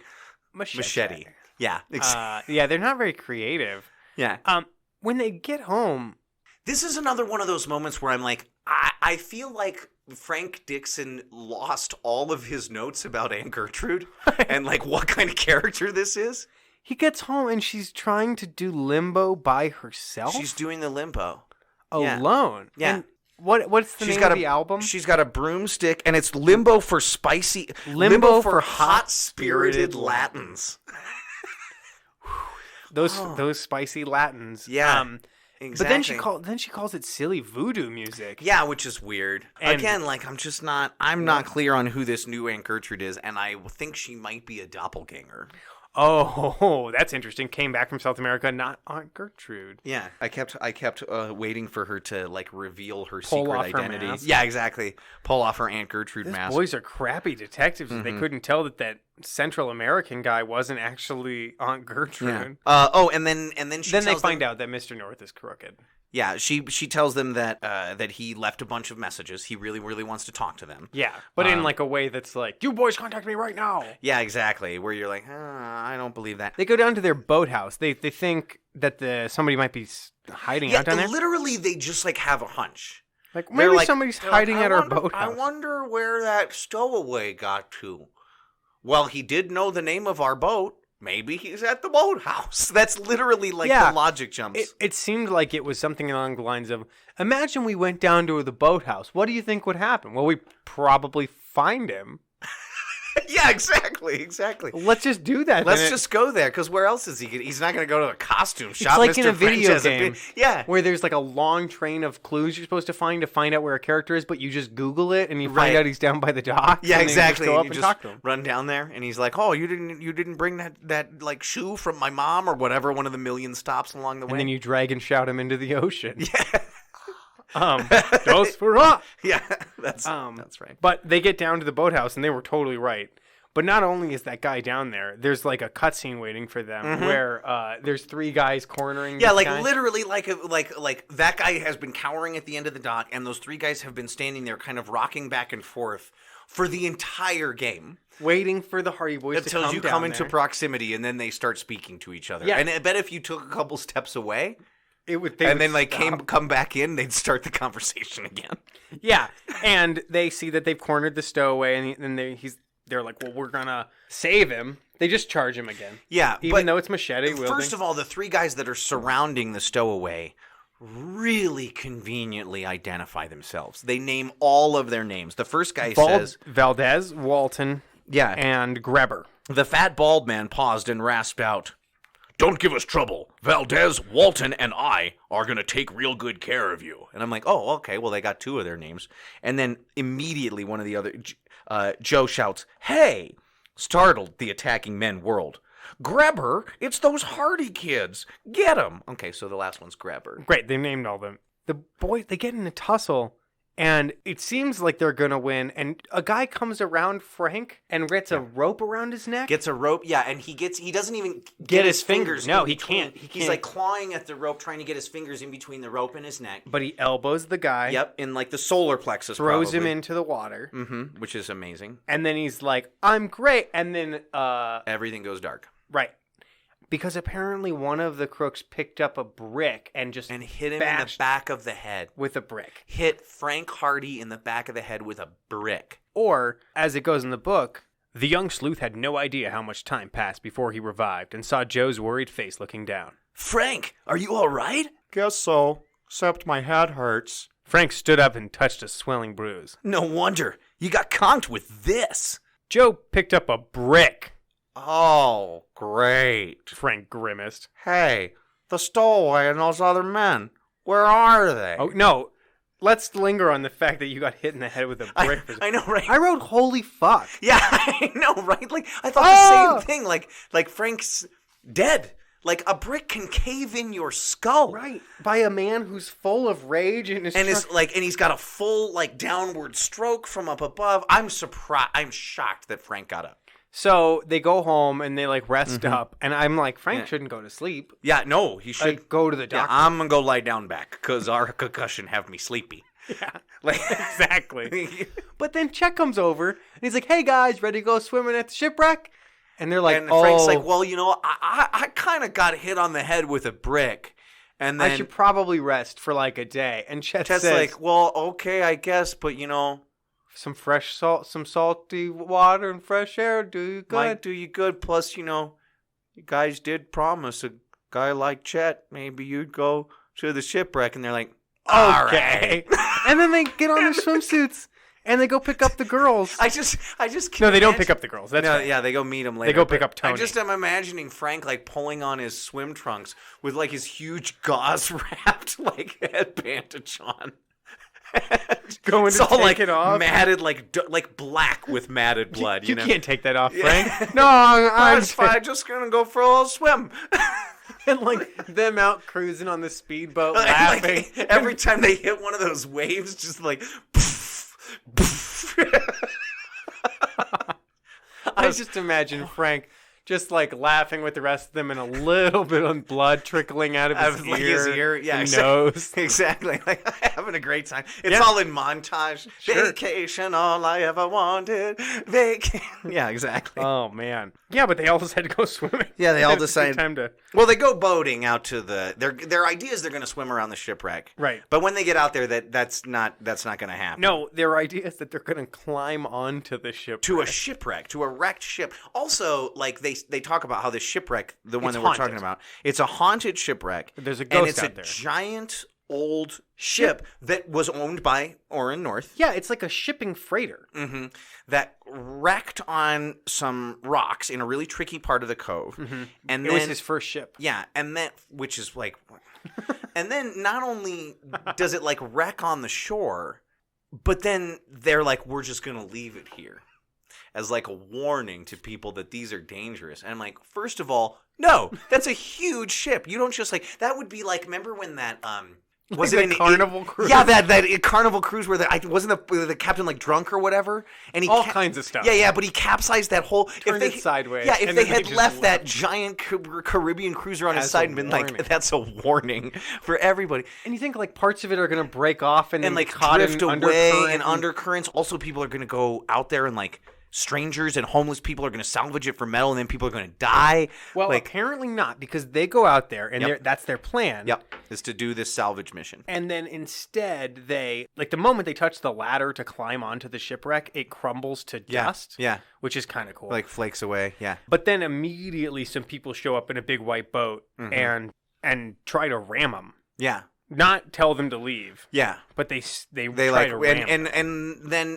Machete. Yeah. They're not very creative. Yeah. When they get home, this is another one of those moments where I'm like, I feel like Frank Dixon lost all of his notes about Aunt Gertrude and like what kind of character this is. He gets home and she's trying to do limbo by herself. She's doing the limbo alone. Yeah. And what's the name of the album? She's got a broomstick, and it's Limbo for hot-spirited Latins. Those spicy Latins. Yeah. Exactly. But then she calls it silly voodoo music. Yeah, which is weird. And again, like I'm not clear on who this new Aunt Gertrude is, and I think she might be a doppelganger. Oh, that's interesting. Came back from South America, not Aunt Gertrude. Yeah, I kept waiting for her to like reveal her Pull secret off her identity. mask. Yeah, exactly. Pull off her Aunt Gertrude mask. Boys are crappy detectives. They couldn't tell that Central American guy wasn't actually Aunt Gertrude. Yeah. And then they find out that Mr. North is crooked. Yeah, she tells them that he left a bunch of messages. He really, really wants to talk to them. Yeah, but in like a way that's like, you boys contact me right now. Yeah, exactly. Where you're like, I don't believe that. They go down to their boathouse. They think that somebody might be hiding out down there. Literally, they just like have a hunch. Like maybe somebody's hiding at our boathouse. I wonder where that stowaway got to. Well, he did know the name of our boat. Maybe he's at the boathouse. That's literally like the logic jumps. It seemed like it was something along the lines of, imagine we went down to the boathouse. What do you think would happen? Well, we probably find him. Yeah, exactly. Let's just do that. Let's just go there, because where else is he? He's not going to go to a costume shop. It's like Mr. in a video French game, where there's like a long train of clues you're supposed to find out where a character is, but you just Google it and you find out he's down by the dock. Yeah, exactly. You just go up and talk to him. Run down there, and he's like, "Oh, you didn't bring that like shoe from my mom or whatever." One of the million stops along the way, and then you drag and shout him into the ocean. Yeah. Those for us. Yeah, that's right. But they get down to the boathouse, and they were totally right. But not only is that guy down there, there's like a cutscene waiting for them where there's three guys cornering. Yeah, like guy. literally, like that guy has been cowering at the end of the dock, and those three guys have been standing there, kind of rocking back and forth for the entire game, waiting for the Hardy Boys to come down until you come into proximity, and then they start speaking to each other. Yeah. And I bet if you took a couple steps away, then come back in, they'd start the conversation again. Yeah, and they see that they've cornered the stowaway, and they're like, well, we're gonna save him. They just charge him again. Yeah, even though it's machete wielding. First of all, the three guys that are surrounding the stowaway really conveniently identify themselves. They name all of their names. The first guy says Valdez, Walton, and Grebber. The fat bald man paused and rasped out, "Don't give us trouble. Valdez, Walton, and I are going to take real good care of you." And I'm like, oh, okay, well, they got two of their names. And then immediately one of the other, Joe shouts, "Hey!" Startled, the attacking men whirled. "Grebber, it's those Hardy kids. Get them." Okay, so the last one's Grebber. Great, they named all of them. The boys, they get in a tussle. And it seems like they're going to win. And a guy comes around Frank and gets a rope around his neck. Gets a rope, yeah. And he doesn't even get his fingers. No, he can't. He's like clawing at the rope, trying to get his fingers in between the rope and his neck. But he elbows the guy. Yep, in like the solar plexus. Throws him into the water. Mm-hmm, which is amazing. And then he's like, "I'm great." And then everything goes dark. Right. Because apparently one of the crooks picked up a brick and hit him in the back of the head. With a brick. Hit Frank Hardy in the back of the head with a brick. Or, as it goes in the book, the young sleuth had no idea how much time passed before he revived and saw Joe's worried face looking down. "Frank, are you all right?" "Guess so, except my head hurts." Frank stood up and touched a swelling bruise. "No wonder. You got conked with this." Joe picked up a brick. "Oh, great," Frank grimaced. "Hey, the stowaway and those other men, where are they?" Oh, no. Let's linger on the fact that you got hit in the head with a brick. I know, right? I wrote, holy fuck. Yeah, I know, right? Like, I thought the same thing. Like Frank's dead. Like, a brick can cave in your skull. Right. By a man who's full of rage and he's got a full, like, downward stroke from up above. I'm surprised. I'm shocked that Frank got up. So they go home and they, like, rest up. And I'm like, Frank shouldn't go to sleep. Yeah, no, he should. Like, go to the doctor. Yeah, I'm going to go lie down back because our concussion have me sleepy. Yeah, like exactly. But then Chet comes over and he's like, "Hey guys, ready to go swimming at the shipwreck?" And they're like, and Frank's like, "Well, you know, I kind of got hit on the head with a brick, and then I should probably rest for like a day." And Chet's says, like, "Well, okay, I guess, but you know, some fresh salt, some salty water and fresh air do you good. Might do you good. Plus, you know, you guys did promise a guy like Chet, maybe you'd go to the shipwreck." And they're like, "Okay." And then they get on their swimsuits and they go pick up the girls. I just can't. No, they don't pick up the girls. That's right. Yeah, they go meet them later. They go pick up Tony. I just am imagining Frank like pulling on his swim trunks with like his huge gauze wrapped like head bandage on. Going to take like it off, matted like black with matted blood. You know? Can't take that off, Frank. No, I'm fine. Just gonna go for a little swim. And like them out cruising on the speedboat, laughing. Like, every time they hit one of those waves, just like. Poof, poof. I just imagine Frank just like laughing with the rest of them and a little bit of blood trickling out of his ear, yeah, and nose. Exactly. Like having a great time. It's all in montage. Sure. Vacation, all I ever wanted. Yeah, exactly. Oh man. Yeah, but they all decided to go swimming. Yeah, they all decided. Time to. Well, they go boating out to the. Their idea is they're going to swim around the shipwreck. Right. But when they get out there, that's not going to happen. No, their idea is that they're going to climb onto the shipwreck. To a shipwreck, to a wrecked ship. Also, like they talk about how this shipwreck, the one that we're talking about, it's a haunted shipwreck. There's a ghost out there. And it's a giant old ship that was owned by Orrin North. Yeah, it's like a shipping freighter. Mm-hmm. That wrecked on some rocks in a really tricky part of the cove. Mm-hmm. And it was his first ship. Yeah, and then, which is like, and then not only does it like wreck on the shore, but then they're like, we're just going to leave it here as like a warning to people that these are dangerous. And I'm like, first of all, no, that's a huge ship. You don't just like, that would be like, remember when that, was like it the Carnival Cruise? Yeah, that Carnival Cruise where wasn't the captain like drunk or whatever, and he all kinds of stuff. Yeah, but he capsized that whole. Turned it sideways. Yeah, if they had left that giant Caribbean cruiser on his side and been like, that's a warning for everybody. And you think like parts of it are going to break off and then like caught drift in away and undercurrents. Also, people are going to go out there and like. Strangers and homeless people are going to salvage it for metal, and then people are going to die. Well, like, apparently not, because they go out there, and that's their plan. Yep, is to do this salvage mission. And then instead, they, like the moment they touch the ladder to climb onto the shipwreck, it crumbles to dust. Yeah. Which is kind of cool. Like flakes away, yeah. But then immediately some people show up in a big white boat and try to ram them. Yeah. Not tell them to leave. Yeah, but they try like to ram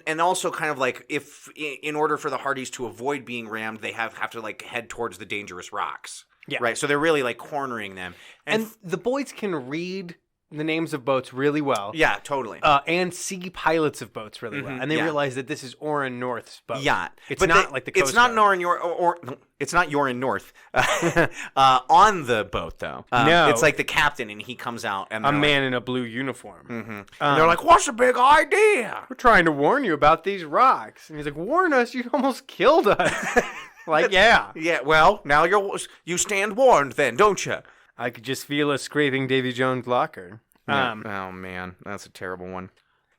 and also kind of like if in order for the Hardys to avoid being rammed, they have to like head towards the dangerous rocks. Yeah, right. So they're really like cornering them, and the boys can read the names of boats really well. Yeah, totally. And see pilots of boats really well, and they realize that this is Orrin North's boat. Yeah, it's not like the Coast It's not Guard. It's not Orrin North on the boat though. No, it's like the captain, and he comes out and a man in a blue uniform. And they're like, "What's the big idea? We're trying to warn you about these rocks." And he's like, "Warn us? You almost killed us." Like, yeah. Well, now you stand warned, then, don't you? I could just feel us scraping Davy Jones' locker. Oh, man. That's a terrible one.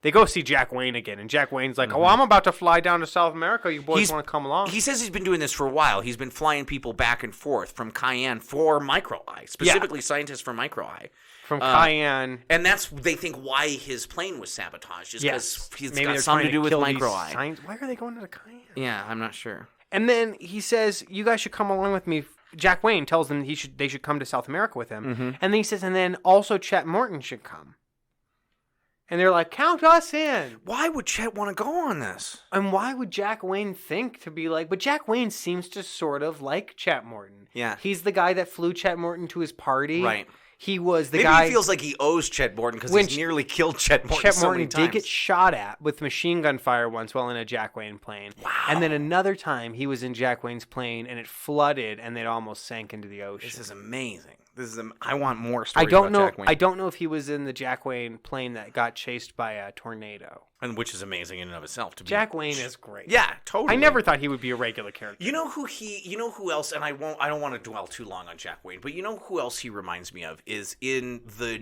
They go see Jack Wayne again, and Jack Wayne's like, "Oh, I'm about to fly down to South America. You boys want to come along?" He says he's been doing this for a while. He's been flying people back and forth from Cayenne for MicroEye, specifically scientists from MicroEye. From Cayenne. And that's, they think, why his plane was sabotaged, is because he's maybe got they're something to do with kill MicroEye. Why are they going to Cayenne? Yeah, I'm not sure. And then he says, "You guys should come along with me." Jack Wayne tells them they should come to South America with him. And then he says, and then also Chet Morton should come. And they're like, "Count us in." Why would Chet want to go on this? And why would Jack Wayne think to be like, but Jack Wayne seems to sort of like Chet Morton. Yeah. He's the guy that flew Chet Morton to his party. Right. He was the Maybe guy. he feels like he owes Chet Morton because When he's nearly killed Chet Morton Chet so Morton many times. did get shot at with machine gun fire once while in a Jack Wayne plane. Wow. And then another time he was in Jack Wayne's plane and it flooded and it almost sank into the ocean. This is amazing. I want more stories about Jack Wayne. I don't know if he was in the Jack Wayne plane that got chased by a tornado. And which is amazing in and of itself. Jack Wayne is great. Yeah, totally. I never thought he would be a regular character. You know who else, and I don't want to dwell too long on Jack Wayne, but you know who else he reminds me of is in the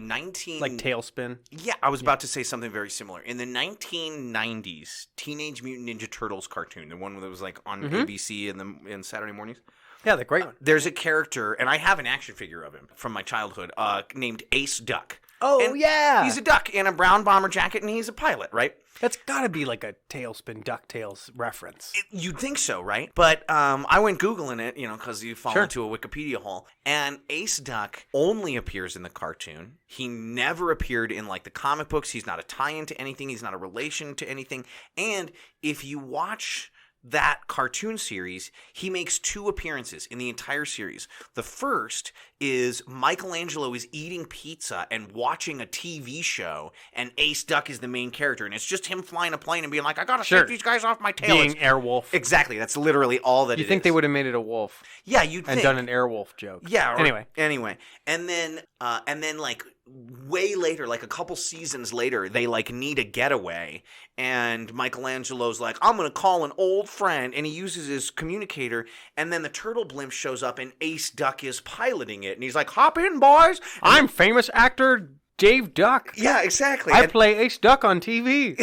Like Tailspin? Yeah, I was about to say something very similar. In the 1990s, Teenage Mutant Ninja Turtles cartoon, the one that was like on ABC in Saturday mornings. Yeah, the great one. There's a character, and I have an action figure of him from my childhood, named Ace Duck. Oh, and yeah. He's a duck in a brown bomber jacket, and he's a pilot, right? That's got to be like a Tailspin, DuckTales reference. You'd think so, right? But I went Googling it, because you fall into a Wikipedia hole. And Ace Duck only appears in the cartoon. He never appeared in, like, the comic books. He's not a tie-in to anything. He's not a relation to anything. And if you watch that cartoon series, he makes 2 appearances in the entire series. The first is Michelangelo is eating pizza and watching a TV show, and Ace Duck is the main character, and it's just him flying a plane and being like, I gotta shake these guys off my tail. Being Airwolf. Exactly. That's literally all that it is. You think they would have made it a wolf? Yeah, you'd think. And done an Airwolf joke. Yeah. Anyway. And then like way later, like a couple seasons later, they like need a getaway, and Michelangelo's like, I'm gonna call an old friend, and he uses his communicator, and then the turtle blimp shows up, and Ace Duck is piloting it, and he's like, hop in, boys. I'm famous actor Dave Duck. Yeah, exactly. I play Ace Duck on TV.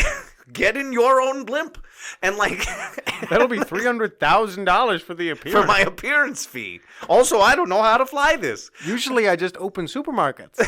Get in your own blimp. And like that'll be $300,000 for the appearance. For my appearance fee. Also, I don't know how to fly this. Usually I just open supermarkets.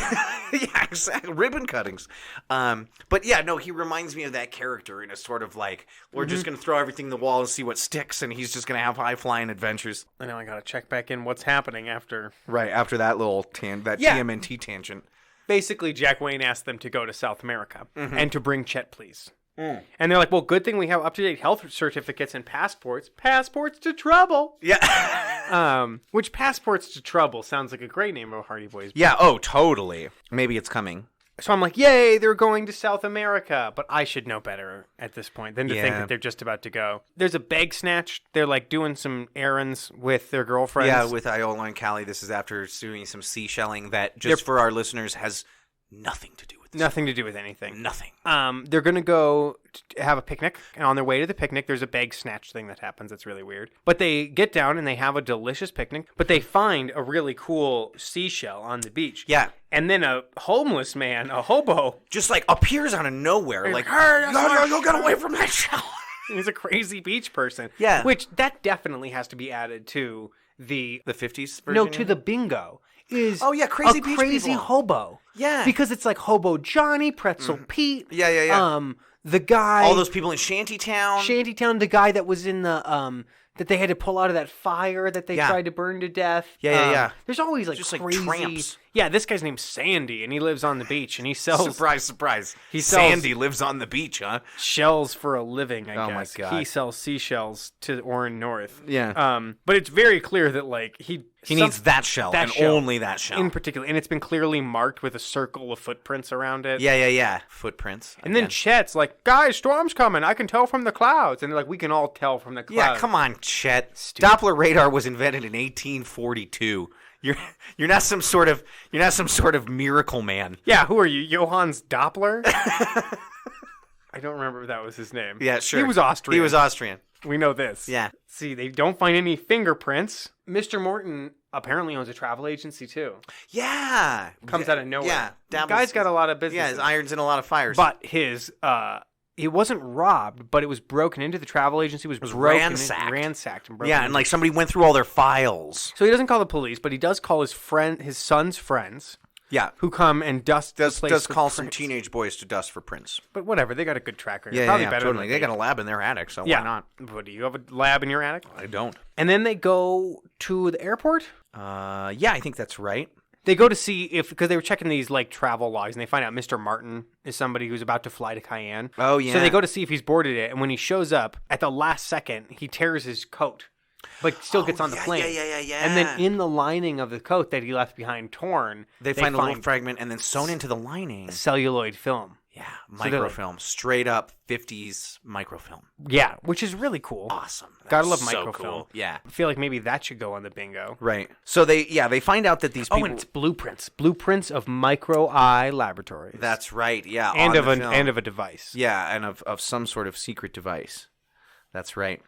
Yeah, exactly. Ribbon cuttings. But yeah, no, he reminds me of that character in a sort of like, we're just going to throw everything in the wall and see what sticks, and he's just going to have high-flying adventures. I know I got to check back in what's happening after. Right, after that little TMNT tangent. Basically, Jack Wayne asked them to go to South America and to bring Chet, please. And they're like, well, good thing we have up-to-date health certificates and passports. Passports to trouble. Yeah. Which Passports to Trouble sounds like a great name of a Hardy Boys. Yeah, oh, totally. Maybe it's coming. So I'm like, yay, they're going to South America. But I should know better at this point than to think that they're just about to go. There's a bag snatch. They're like doing some errands with their girlfriends. Yeah, with Iola and Callie. This is after doing some seashelling that, just for our listeners, has nothing to do with this. Nothing to do with anything. Nothing. They're going to go have a picnic. And on their way to the picnic, there's a bag snatch thing that happens. That's really weird. But they get down and they have a delicious picnic. But they find a really cool seashell on the beach. Yeah. And then a homeless man, a hobo, just like appears out of nowhere. Like, hey, yo, get away from that shell. He's a crazy beach person. Yeah. Which, that definitely has to be added to the 50s version? No, to the bingo. Is crazy a beach crazy people. hobo. Yeah. Because it's like Hobo Johnny, Pretzel Pete. Yeah. The guy. All those people in Shantytown. Shantytown, the guy that was in the, that they had to pull out of that fire that they tried to burn to death. Yeah. There's always like just crazy. Like tramps. Yeah, this guy's name's Sandy, and he lives on the beach, and he sells. Surprise. Sandy lives on the beach, huh? Shells for a living, I guess. Oh my God. He sells seashells to Orin North. Yeah. But it's very clear that like he needs that shell and only that shell in particular, and it's been clearly marked with a circle of footprints around it. Yeah. Footprints. And then Chet's like, guys, storm's coming. I can tell from the clouds. And they're like, we can all tell from the clouds. Yeah, come on, Chet. Doppler radar was invented in 1842. You're not some sort of miracle man. Yeah, who are you, Johannes Doppler? I don't remember if that was his name. Yeah, sure. He was Austrian. We know this. Yeah. See, they don't find any fingerprints. Mr. Morton apparently owns a travel agency too. Yeah. Comes out of nowhere. Yeah. The guy's got a lot of business. Yeah, his iron's in a lot of fires. But his it wasn't robbed, but it was broken into. The travel agency was ransacked and broken and like somebody went through all their files. So he doesn't call the police, but he does call his son's friends. Yeah, who come and dust the place. Does call some teenage boys to dust for prints. But whatever, they got a good track record. Yeah, Probably better totally. Than they got a lab in their attic, so why not? What, do you have a lab in your attic? I don't. And then they go to the airport? Yeah, I think that's right. They go to see because they were checking these like travel logs, and they find out Mr. Martin is somebody who's about to fly to Cayenne. Oh, yeah. So they go to see if he's boarded it, and when he shows up, at the last second, he tears his coat. but still gets on the plane. Yeah. And then in the lining of the coat that he left behind torn, they find a little fragment, and then sewn into the lining, celluloid film. Yeah, microfilm, straight up 50s microfilm. Yeah, which is really cool. Awesome. Gotta love so microfilm. Cool. Yeah. I feel like maybe that should go on the bingo. Right. So they find out that these people... Oh, and it's blueprints of micro eye laboratories. That's right. Yeah, and of a device. Yeah, and of some sort of secret device. That's right.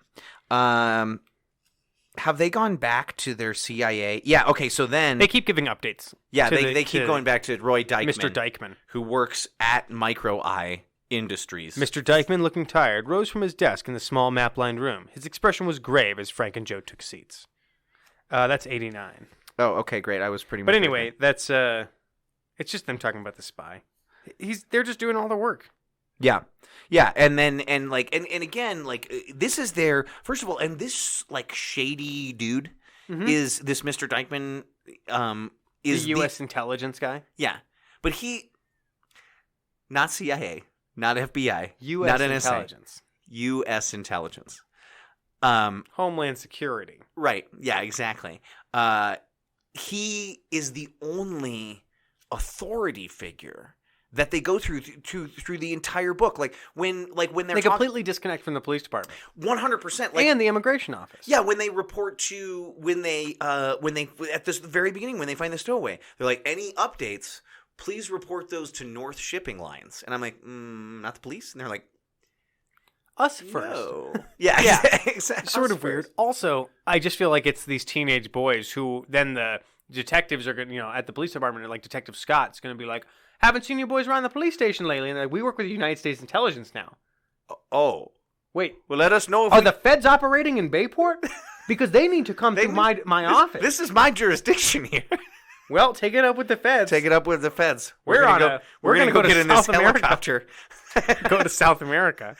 Have they gone back to their CIA? Yeah, okay, so then... They keep giving updates. Yeah, they keep going back to Roy Dykman. Mr. Dykman. Who works at Micro Eye Industries. Mr. Dykman, looking tired, rose from his desk in the small map-lined room. His expression was grave as Frank and Joe took seats. That's 89. Oh, okay, great. I was pretty much... But anyway, that's... it's just them talking about the spy. They're just doing all the work. Yeah. Yeah, and again, like, this is their, first of all, and this, like, shady dude is this Mr. Dykman, is the U.S. intelligence guy? Yeah. But not CIA, not FBI, U.S. not NSA. intelligence. U.S. intelligence. Homeland Security. Right, yeah, exactly. He is the only authority figure that they go through the entire book, when they completely disconnect from the police department, 100%, and the immigration office. Yeah, when they report to when they at the very beginning when they find the stowaway, they're like, any updates, please report those to North Shipping Lines, and I'm like, not the police, and they're like, us first. No. Yeah, exactly. Sort of weird. Also, I just feel like it's these teenage boys who then the detectives are going, at the police department, like Detective Scott's going to be like, haven't seen you boys around the police station lately, and they're like, we work with the United States intelligence now. Oh. Wait. Well, let us know if Are the feds operating in Bayport? Because they need to come through my office. This is my jurisdiction here. Well, take it up with the feds. Take it up with the feds. We're gonna go get to in this South America. helicopter. Go to South America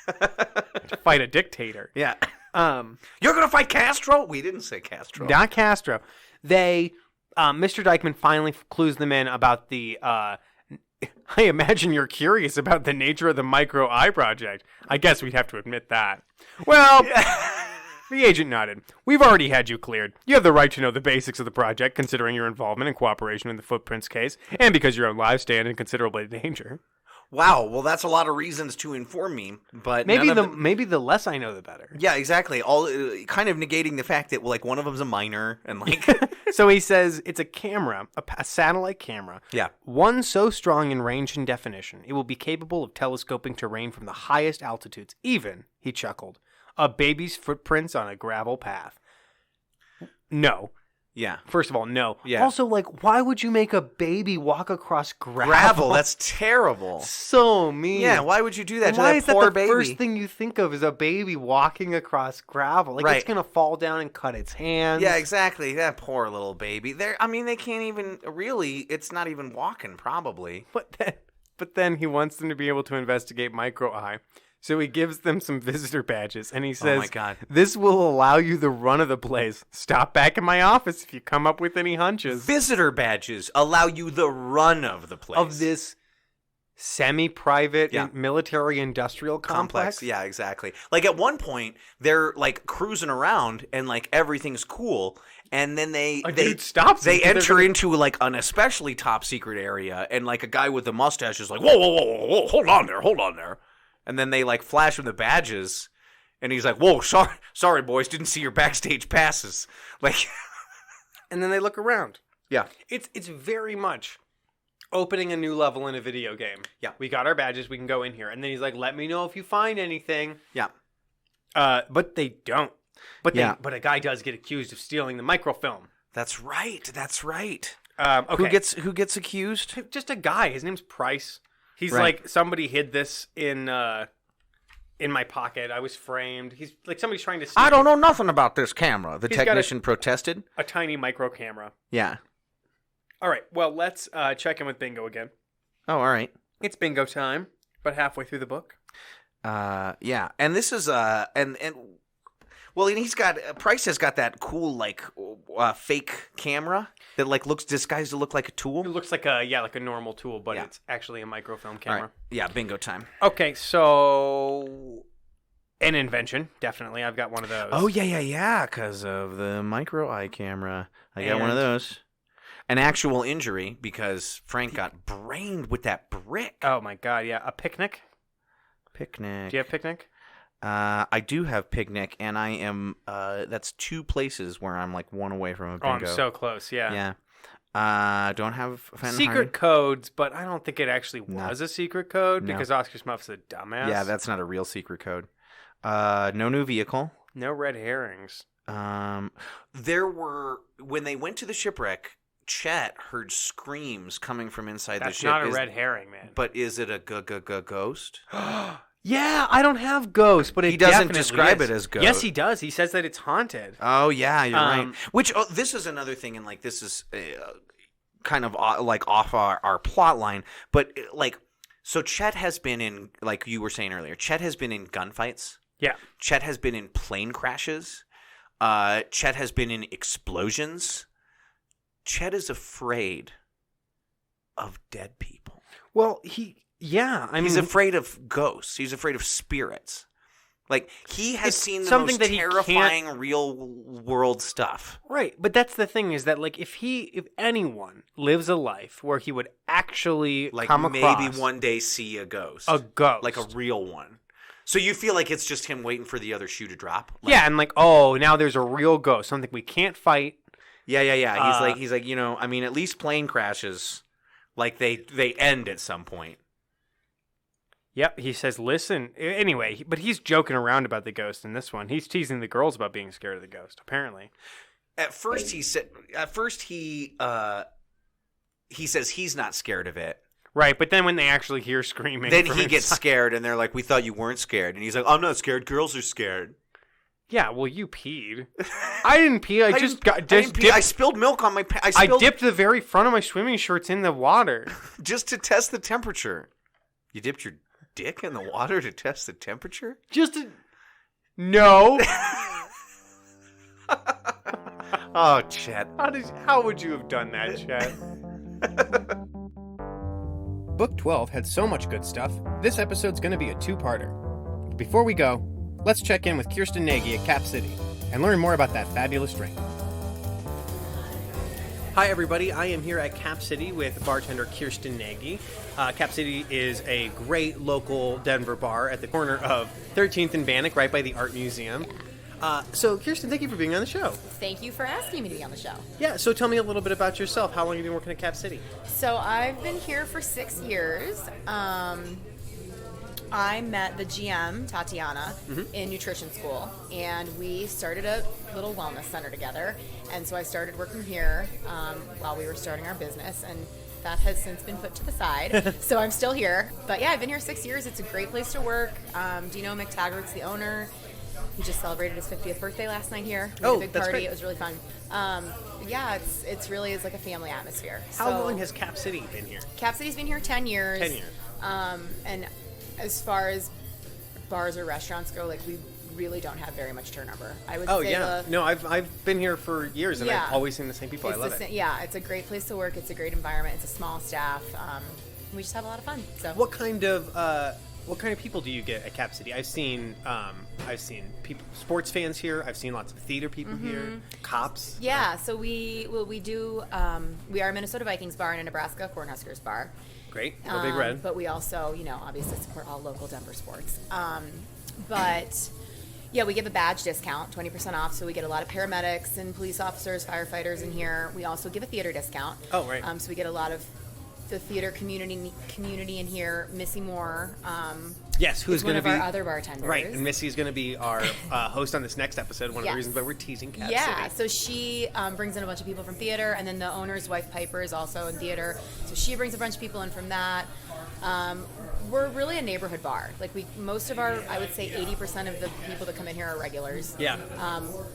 to fight a dictator. Yeah. You're going to fight Castro? We didn't say Castro. Not Castro. They, Mr. Dykman finally clues them in about the, I imagine you're curious about the nature of the Micro Eye project. I guess we'd have to admit that. Well, the agent nodded. We've already had you cleared. You have the right to know the basics of the project, considering your involvement and cooperation in the Footprints case, and because your own lives stand in considerable danger. Wow, well, that's a lot of reasons to inform me, but maybe the less I know, the better. Yeah, exactly. All kind of negating the fact that one of them's a minor, and So he says it's a camera, a satellite camera. Yeah. One so strong in range and definition, it will be capable of telescoping terrain from the highest altitudes. Even, he chuckled, a baby's footprints on a gravel path. No. Yeah. First of all, no. Yeah. Also, why would you make a baby walk across gravel? Gravel, that's terrible. So mean. Yeah, why would you do that to why that is poor that the baby? first thing you think of is a baby walking across gravel? Right. It's going to fall down and cut its hands. Yeah, exactly. That poor little baby. They can't even, really, it's not even walking, probably. But then he wants them to be able to investigate Micro Eye. So he gives them some visitor badges, and he says, "Oh my God, this will allow you the run of the place. Stop back in my office if you come up with any hunches." Visitor badges allow you the run of the place. Of this semi-private military-industrial complex. Yeah, exactly. At one point, they're, cruising around, and, everything's cool, and then they stops. They enter into, an especially top-secret area, and, a guy with a mustache is like, whoa, whoa, whoa, whoa, hold on there. And then they flash him the badges, and he's like, "Whoa, sorry, boys, didn't see your backstage passes." And then they look around. Yeah, it's very much opening a new level in a video game. Yeah, we got our badges, we can go in here, and then he's like, "Let me know if you find anything." Yeah, but they don't. But a guy does get accused of stealing the microfilm. That's right. Okay. Who gets accused? Just a guy. His name's Price. He's somebody hid this in my pocket. I was framed. He's somebody's trying to steal. I don't know nothing about this camera. The technician protested. A tiny micro camera. Yeah. All right. Well, let's check in with Bingo again. Oh, all right. It's bingo time, but halfway through the book. Yeah. And this is and Price has got that cool fake camera that looks disguised to look like a tool. It looks like a normal tool, but it's actually a microfilm camera. Right. Yeah, bingo time. Okay, so An invention, definitely. I've got one of those. Oh, yeah, because of the micro eye camera. I got one of those. An actual injury because Frank got brained with that brick. Oh, my God, yeah. A picnic? Picnic. Do you have picnic? I do have picnic, and I am, that's 2 places where I'm like one away from a bingo. Oh, I'm so close, yeah. Yeah. Don't have Fenton secret Hardy. codes, but I don't think it actually was a secret code because Oscar Smuff's a dumbass. Yeah, that's not a real secret code. No new vehicle. No red herrings. There were, when they went to the shipwreck, Chet heard screams coming from inside the ship. That's not a red herring, man. But is it a ghost? Yeah, I don't have ghosts, but he doesn't describe it as ghost. Yes, he does. He says that it's haunted. Oh, yeah, you're right. Which, this is another thing, and like this is kind of like off our plot line, but like, so Chet has been in, like you were saying earlier, Chet has been in gunfights. Yeah. Chet has been in plane crashes. Chet has been in explosions. Chet is afraid of dead people. Well, he's afraid of ghosts. He's afraid of spirits. Like, he has seen the most that terrifying real world stuff. Right, but that's the thing is that, like, if anyone lives a life where he would actually come across maybe one day see a ghost. Like a real one. So you feel like it's just him waiting for the other shoe to drop? Like, yeah, and like, oh, now there's a real ghost, something we can't fight. Yeah. He's like, I mean, at least plane crashes, like they end at some point. Yep, he says, listen. Anyway, but he's joking around about the ghost in this one. He's teasing the girls about being scared of the ghost, apparently. At first he says he's not scared of it. Right, but then when they actually hear screaming, then he gets scared, and they're like, "We thought you weren't scared," and he's like, "I'm not scared. Girls are scared." Yeah, well, you peed. I didn't pee. I spilled milk on my pants. I dipped the very front of my swimming shorts in the water just to test the temperature. You dipped your dick in the water to test the temperature? No. Oh, Chet. How would you have done that, Chet? Book 12 had so much good stuff, this episode's going to be a 2-parter. Before we go, let's check in with Kirsten Nagy at Cap City and learn more about that fabulous drink. Hi, everybody. I am here at Cap City with bartender Kirsten Nagy. Cap City is a great local Denver bar at the corner of 13th and Bannock, right by the Art Museum. So, Kirsten, thank you for being on the show. Thank you for asking me to be on the show. Yeah, so tell me a little bit about yourself. How long have you been working at Cap City? So I've been here for 6 years. I met the GM, Tatiana, in nutrition school, and we started a little wellness center together. And so I started working here while we were starting our business, and that has since been put to the side. So I'm still here. But yeah, I've been here 6 years. It's a great place to work. Dino McTaggart's the owner. He just celebrated his 50th birthday last night here. We had a big party. Great. It was really fun. Yeah, it's really is like a family atmosphere. How long has Cap City been here? Cap City's been here 10 years. 10 years. And as far as bars or restaurants go, like we really don't have very much turnover. I would say. Oh yeah. No, I've been here for years, and I've always seen the same people. I love it. Yeah, it's a great place to work. It's a great environment. It's a small staff. We just have a lot of fun. So what kind of people do you get at Cap City? I've seen people, sports fans here. I've seen lots of theater people here. Cops. Yeah. So we are a Minnesota Vikings bar and a Nebraska Cornhuskers bar. Great. Go Big Red. But we also, obviously support all local Denver sports. But yeah, we give a badge discount, 20% off. So we get a lot of paramedics and police officers, firefighters in here. We also give a theater discount. Oh, right. So we get a lot of the theater community in here. Missy Moore. Yes, who's going to be one of our other bartenders. Right, and Missy's going to be our host on this next episode. One of the reasons why we're teasing Cap City. Yeah, so she brings in a bunch of people from theater, and then the owner's wife Piper is also in theater, so she brings a bunch of people in from that. We're really a neighborhood bar. Like most of our, I would say 80% of the people that come in here are regulars. Yeah.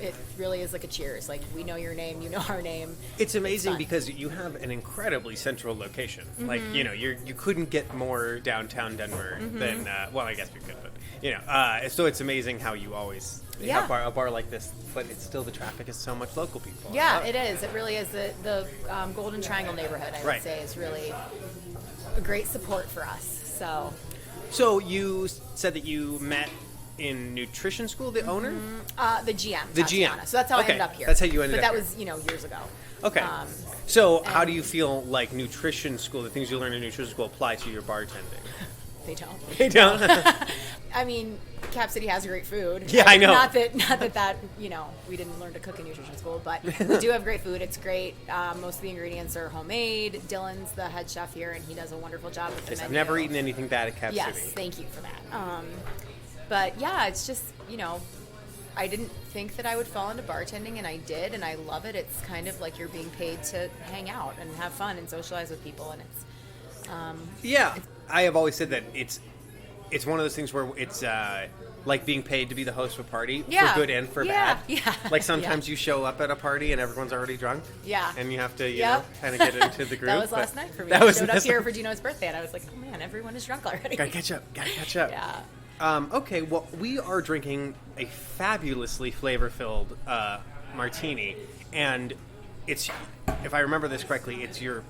It really is like a Cheers. Like we know your name, you know our name. It's amazing because you have an incredibly central location. Like you couldn't get more downtown Denver than well, I guess you could, but so it's amazing how you always have a bar like this, but it's still the traffic is so much local people. Yeah, it is. It really is. The Golden Triangle neighborhood, I would say, is really a great support for us. So you said that you met in nutrition school, the owner? The GM. The Tatiana. GM. So that's how I Okay. ended up here. That's how you ended but up that here. was, years ago. Okay. So how do you feel like nutrition school, the things you learn in nutrition school, apply to your bartending? They don't. They don't? I mean, Cap City has great food. Yeah, I know. Not that we didn't learn to cook in nutrition school, but we do have great food. It's great. Most of the ingredients are homemade. Dylan's the head chef here, and he does a wonderful job with the Yes, menu. I've never eaten anything bad at Cap Yes, City. thank you for that. But yeah, it's just, I didn't think that I would fall into bartending, and I did, and I love it. It's kind of like you're being paid to hang out and have fun and socialize with people, and it's I have always said that it's one of those things where it's like being paid to be the host of a party for good and for bad. Yeah. Like sometimes you show up at a party and everyone's already drunk. Yeah. And you have to, kind of get into the group. That was last night for me. That I was showed up here for Gino's birthday, and I was like, oh man, everyone is drunk already. Gotta catch up. Yeah. Okay, well, we are drinking a fabulously flavor-filled martini, and it's, if I remember this correctly, it's your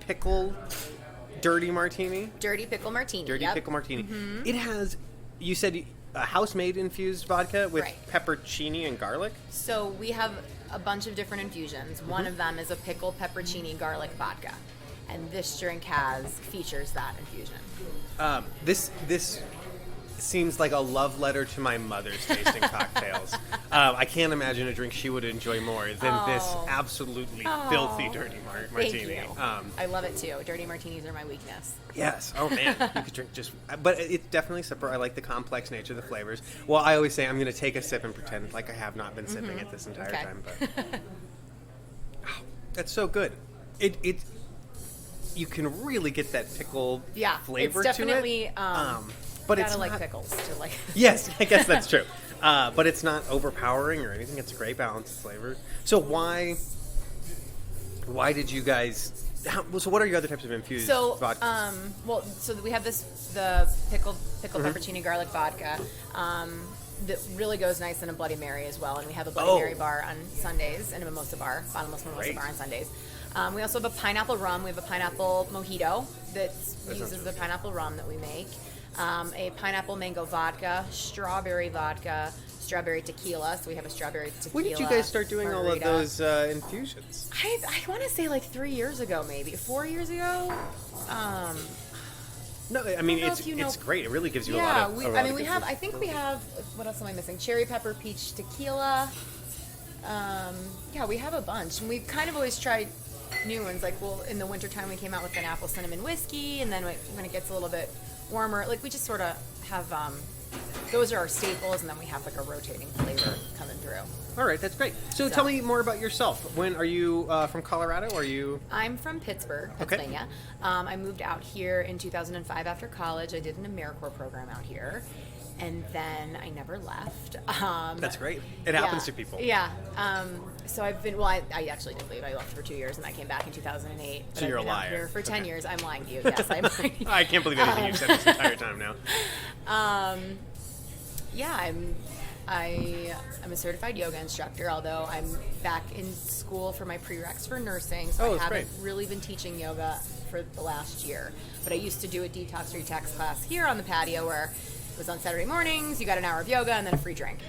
dirty martini? Dirty pickle martini. Dirty yep. pickle martini. Mm-hmm. It has, you said, a house-made infused vodka with Right. peppercinni and garlic? So we have a bunch of different infusions. One of them is a pickle-peppercinni garlic vodka, and this drink features that infusion. This seems like a love letter to my mother's tasting cocktails. I can't imagine a drink she would enjoy more than this absolutely filthy dirty martini. Thank you. I love it too. Dirty martinis are my weakness. Yes. Oh man, you could drink but it's definitely separate. I like the complex nature of the flavors. Well, I always say I'm going to take a sip and pretend like I have not been sipping it this entire time. But that's so good. It you can really get that pickle flavor it's definitely, to it. But gotta it's like not, pickles to like. Yes, I guess that's true. But it's not overpowering or anything. It's a great balance of flavor. So why did you guys? So what are your other types of infused vodkas? So we have the pickle peppercini garlic vodka. That really goes nice in a Bloody Mary as well, and we have a Bloody Mary bar on Sundays and a mimosa bar, bottomless mimosa bar on Sundays. We also have a pineapple rum. We have a pineapple mojito that uses the pineapple rum that we make. A pineapple mango vodka, strawberry tequila. So we have a strawberry tequila. When did you guys start doing margarita. all of those infusions? I want to say like 3 years ago, maybe 4 years ago. No, I mean it's great. It really gives you a lot of. we have. I think we have. What else am I missing? Cherry pepper peach tequila. We have a bunch, and we've kind of always tried new ones. Like, in the wintertime we came out with an apple cinnamon whiskey, and then when it gets a little bit warmer, like we just sort of have. Those are our staples, and then we have like a rotating flavor coming through. All right, that's great. So tell me more about yourself. When are you from Colorado? Or are you? I'm from Pittsburgh, Pennsylvania. I moved out here in 2005 after college. I did an AmeriCorps program out here, and then I never left. That's great. It happens to people. Yeah. So I've been. Well, I actually did leave. I left for 2 years, and I came back in 2008. But So you're I've a been out liar. here for 10 years. I'm lying to you. Yes, I'm lying to you. I can't believe anything you've said this entire time now. I'm a certified yoga instructor, although I'm back in school for my prereqs for nursing, so I haven't really been teaching yoga for the last year. But I used to do a detox retax class here on the patio where it was on Saturday mornings, you got an hour of yoga and then a free drink.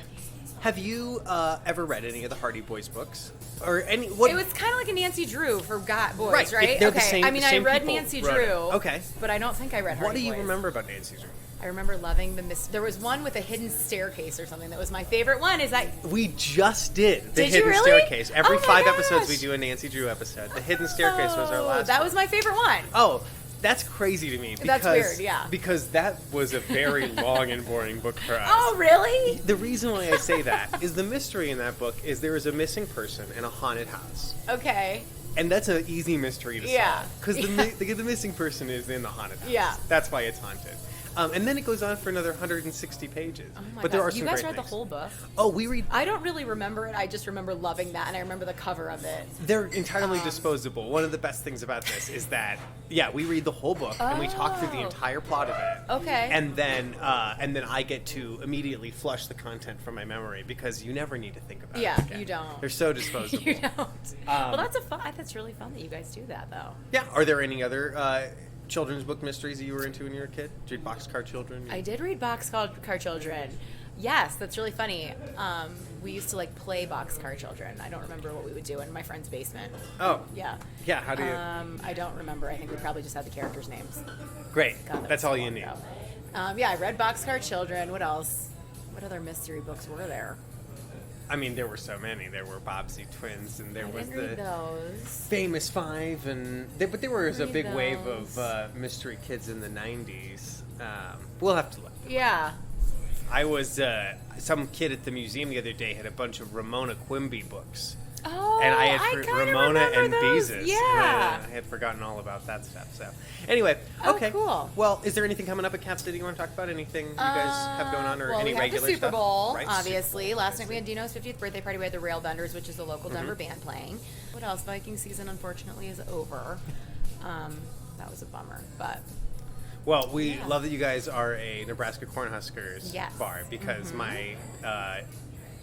Have you ever read any of the Hardy Boys books? Or any? It was kind of like a Nancy Drew for boys, right? They're the same, I mean, I read people Nancy wrote Drew. it. Okay. But I don't think I read Hardy Boys. What do you remember about Nancy Drew? I remember loving there was one with a hidden staircase or something that was my favorite one. Is that we just did the Did hidden you really? staircase. Every Oh my 5 episodes gosh. we do a Nancy Drew episode. The hidden staircase was our last. That one. was my favorite one. Oh, that's crazy to me. Because, That's weird, yeah. Because that was a very long and boring book for us. Oh, really? The reason why I say that is the mystery in that book is there is a missing person in a haunted house. Okay. And that's an easy mystery to Yeah. solve. Because the missing person is in the haunted house. Yeah. That's why it's haunted. And then it goes on for another 160 pages. Oh my but there God. are some You guys great read the things. whole book? Oh, we read. I don't really remember it. I just remember loving that, and I remember the cover of it. They're entirely disposable. One of the best things about this is that, we read the whole book and we talk through the entire plot of it. Okay. And then I get to immediately flush the content from my memory because you never need to think about it. Yeah, again. you don't. They're so disposable. You don't. Well, that's really fun that you guys do that, though. Yeah. Are there any other children's book mysteries that you were into when you were a kid? Did you read Boxcar Children? I did read Boxcar Children. Yes, that's really funny. We used to like play Boxcar Children. I don't remember what we would do in my friend's basement. Oh. Yeah. Yeah, how do you... I don't remember. I think we probably just had the characters' names. Great. God, that That's was so all you long need. ago. Yeah, I read Boxcar Children. What else? What other mystery books were there? I mean, there were so many. There were Bobbsey Twins, and there I was didn't read the those. Famous Five, but there was a Read big wave those. of mystery kids in the 90s. We'll have to look. Yeah. I was some kid at the museum the other day had a bunch of Ramona Quimby books. Oh, And I had kinda Ramona remember and those. Beezus. Yeah. I had forgotten all about that stuff. So, anyway, Oh, okay. cool. Well, is there anything coming up at Cap City you want to talk about? Anything you guys have going on, or well, any we have regular the Super stuff? Bowl, Right. obviously. Last night we had Dino's 50th birthday party. We had the Rail Benders, which is a local Mm-hmm. Denver band playing. What else? Viking season, unfortunately, is over. That was a bummer, but Well, we love that you guys are a Nebraska Cornhuskers Yes. bar because my,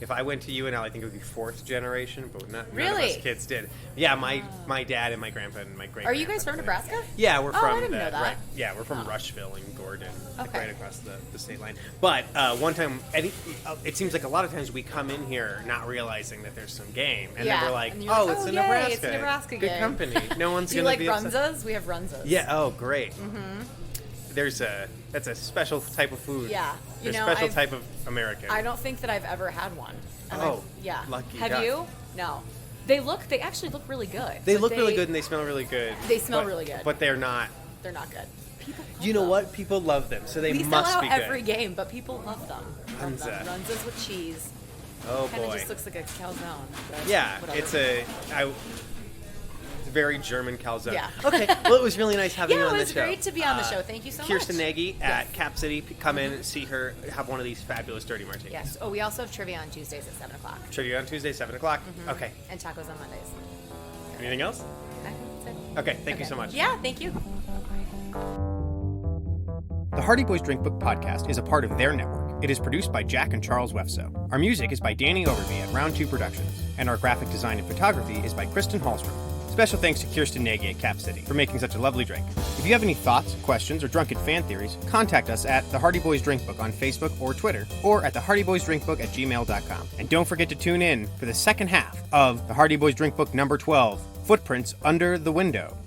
if I went to UNL, I think it would be fourth generation, but none of Really? us kids did. Yeah, my dad and my grandpa and my great. Are you guys from Nebraska? Yeah, we're Oh, from I didn't know that. right. Yeah, we're from Rushville and Gordon, like Okay. right across the state line. But one time, it seems like a lot of times we come in here not realizing that there's some game, and Yeah. then we're like, And you're oh, like, it's oh, a yay, Nebraska, it's a Nebraska good game. company. No one's Do you gonna like be upset. runzas? We have runzas. Yeah. Oh, great. That's a special type of food. Yeah. You a know, special I've- type of American. I don't think that I've ever had one. And Oh, yeah. lucky Have duck. you? No. They actually look really good. They but look really good and they smell really good. They smell but- really good. But they're not. They're not good. People love You know them. what? People love them, so they We must sell out be good. every game, but people love them. Love them. Runza. Runzas with cheese. Oh Kind of boy. just looks like a calzone. but Yeah, whatever. it's a very German calzone. Yeah. Okay. Well, it was really nice having you Yeah, on it the was show. great to be on the show. Thank you so Kirsten much. Nagy at Cap City. Come in, see her, have one of these fabulous dirty martinis. Yes. Oh, we also have trivia on Tuesdays at 7 o'clock. Trivia on Tuesday, 7 o'clock. Mm-hmm. Okay. And tacos on Mondays. Anything else? I think that's it. Okay. Thank you so much. Yeah, thank you. The Hardy Boys Drink Book podcast is a part of their network. It is produced by Jack and Charles Wefso. Our music is by Danny Overby at Round 2 Productions, and our graphic design and photography is by Kristen Hallstrom. Special thanks to Kirsten Nagy at Cap City for making such a lovely drink. If you have any thoughts, questions, or drunken fan theories, contact us at The Hardy Boys Drink Book on Facebook or Twitter, or at thehardyboysdrinkbook@gmail.com. And don't forget to tune in for the second half of The Hardy Boys Drink Book number 12, Footprints Under the Window.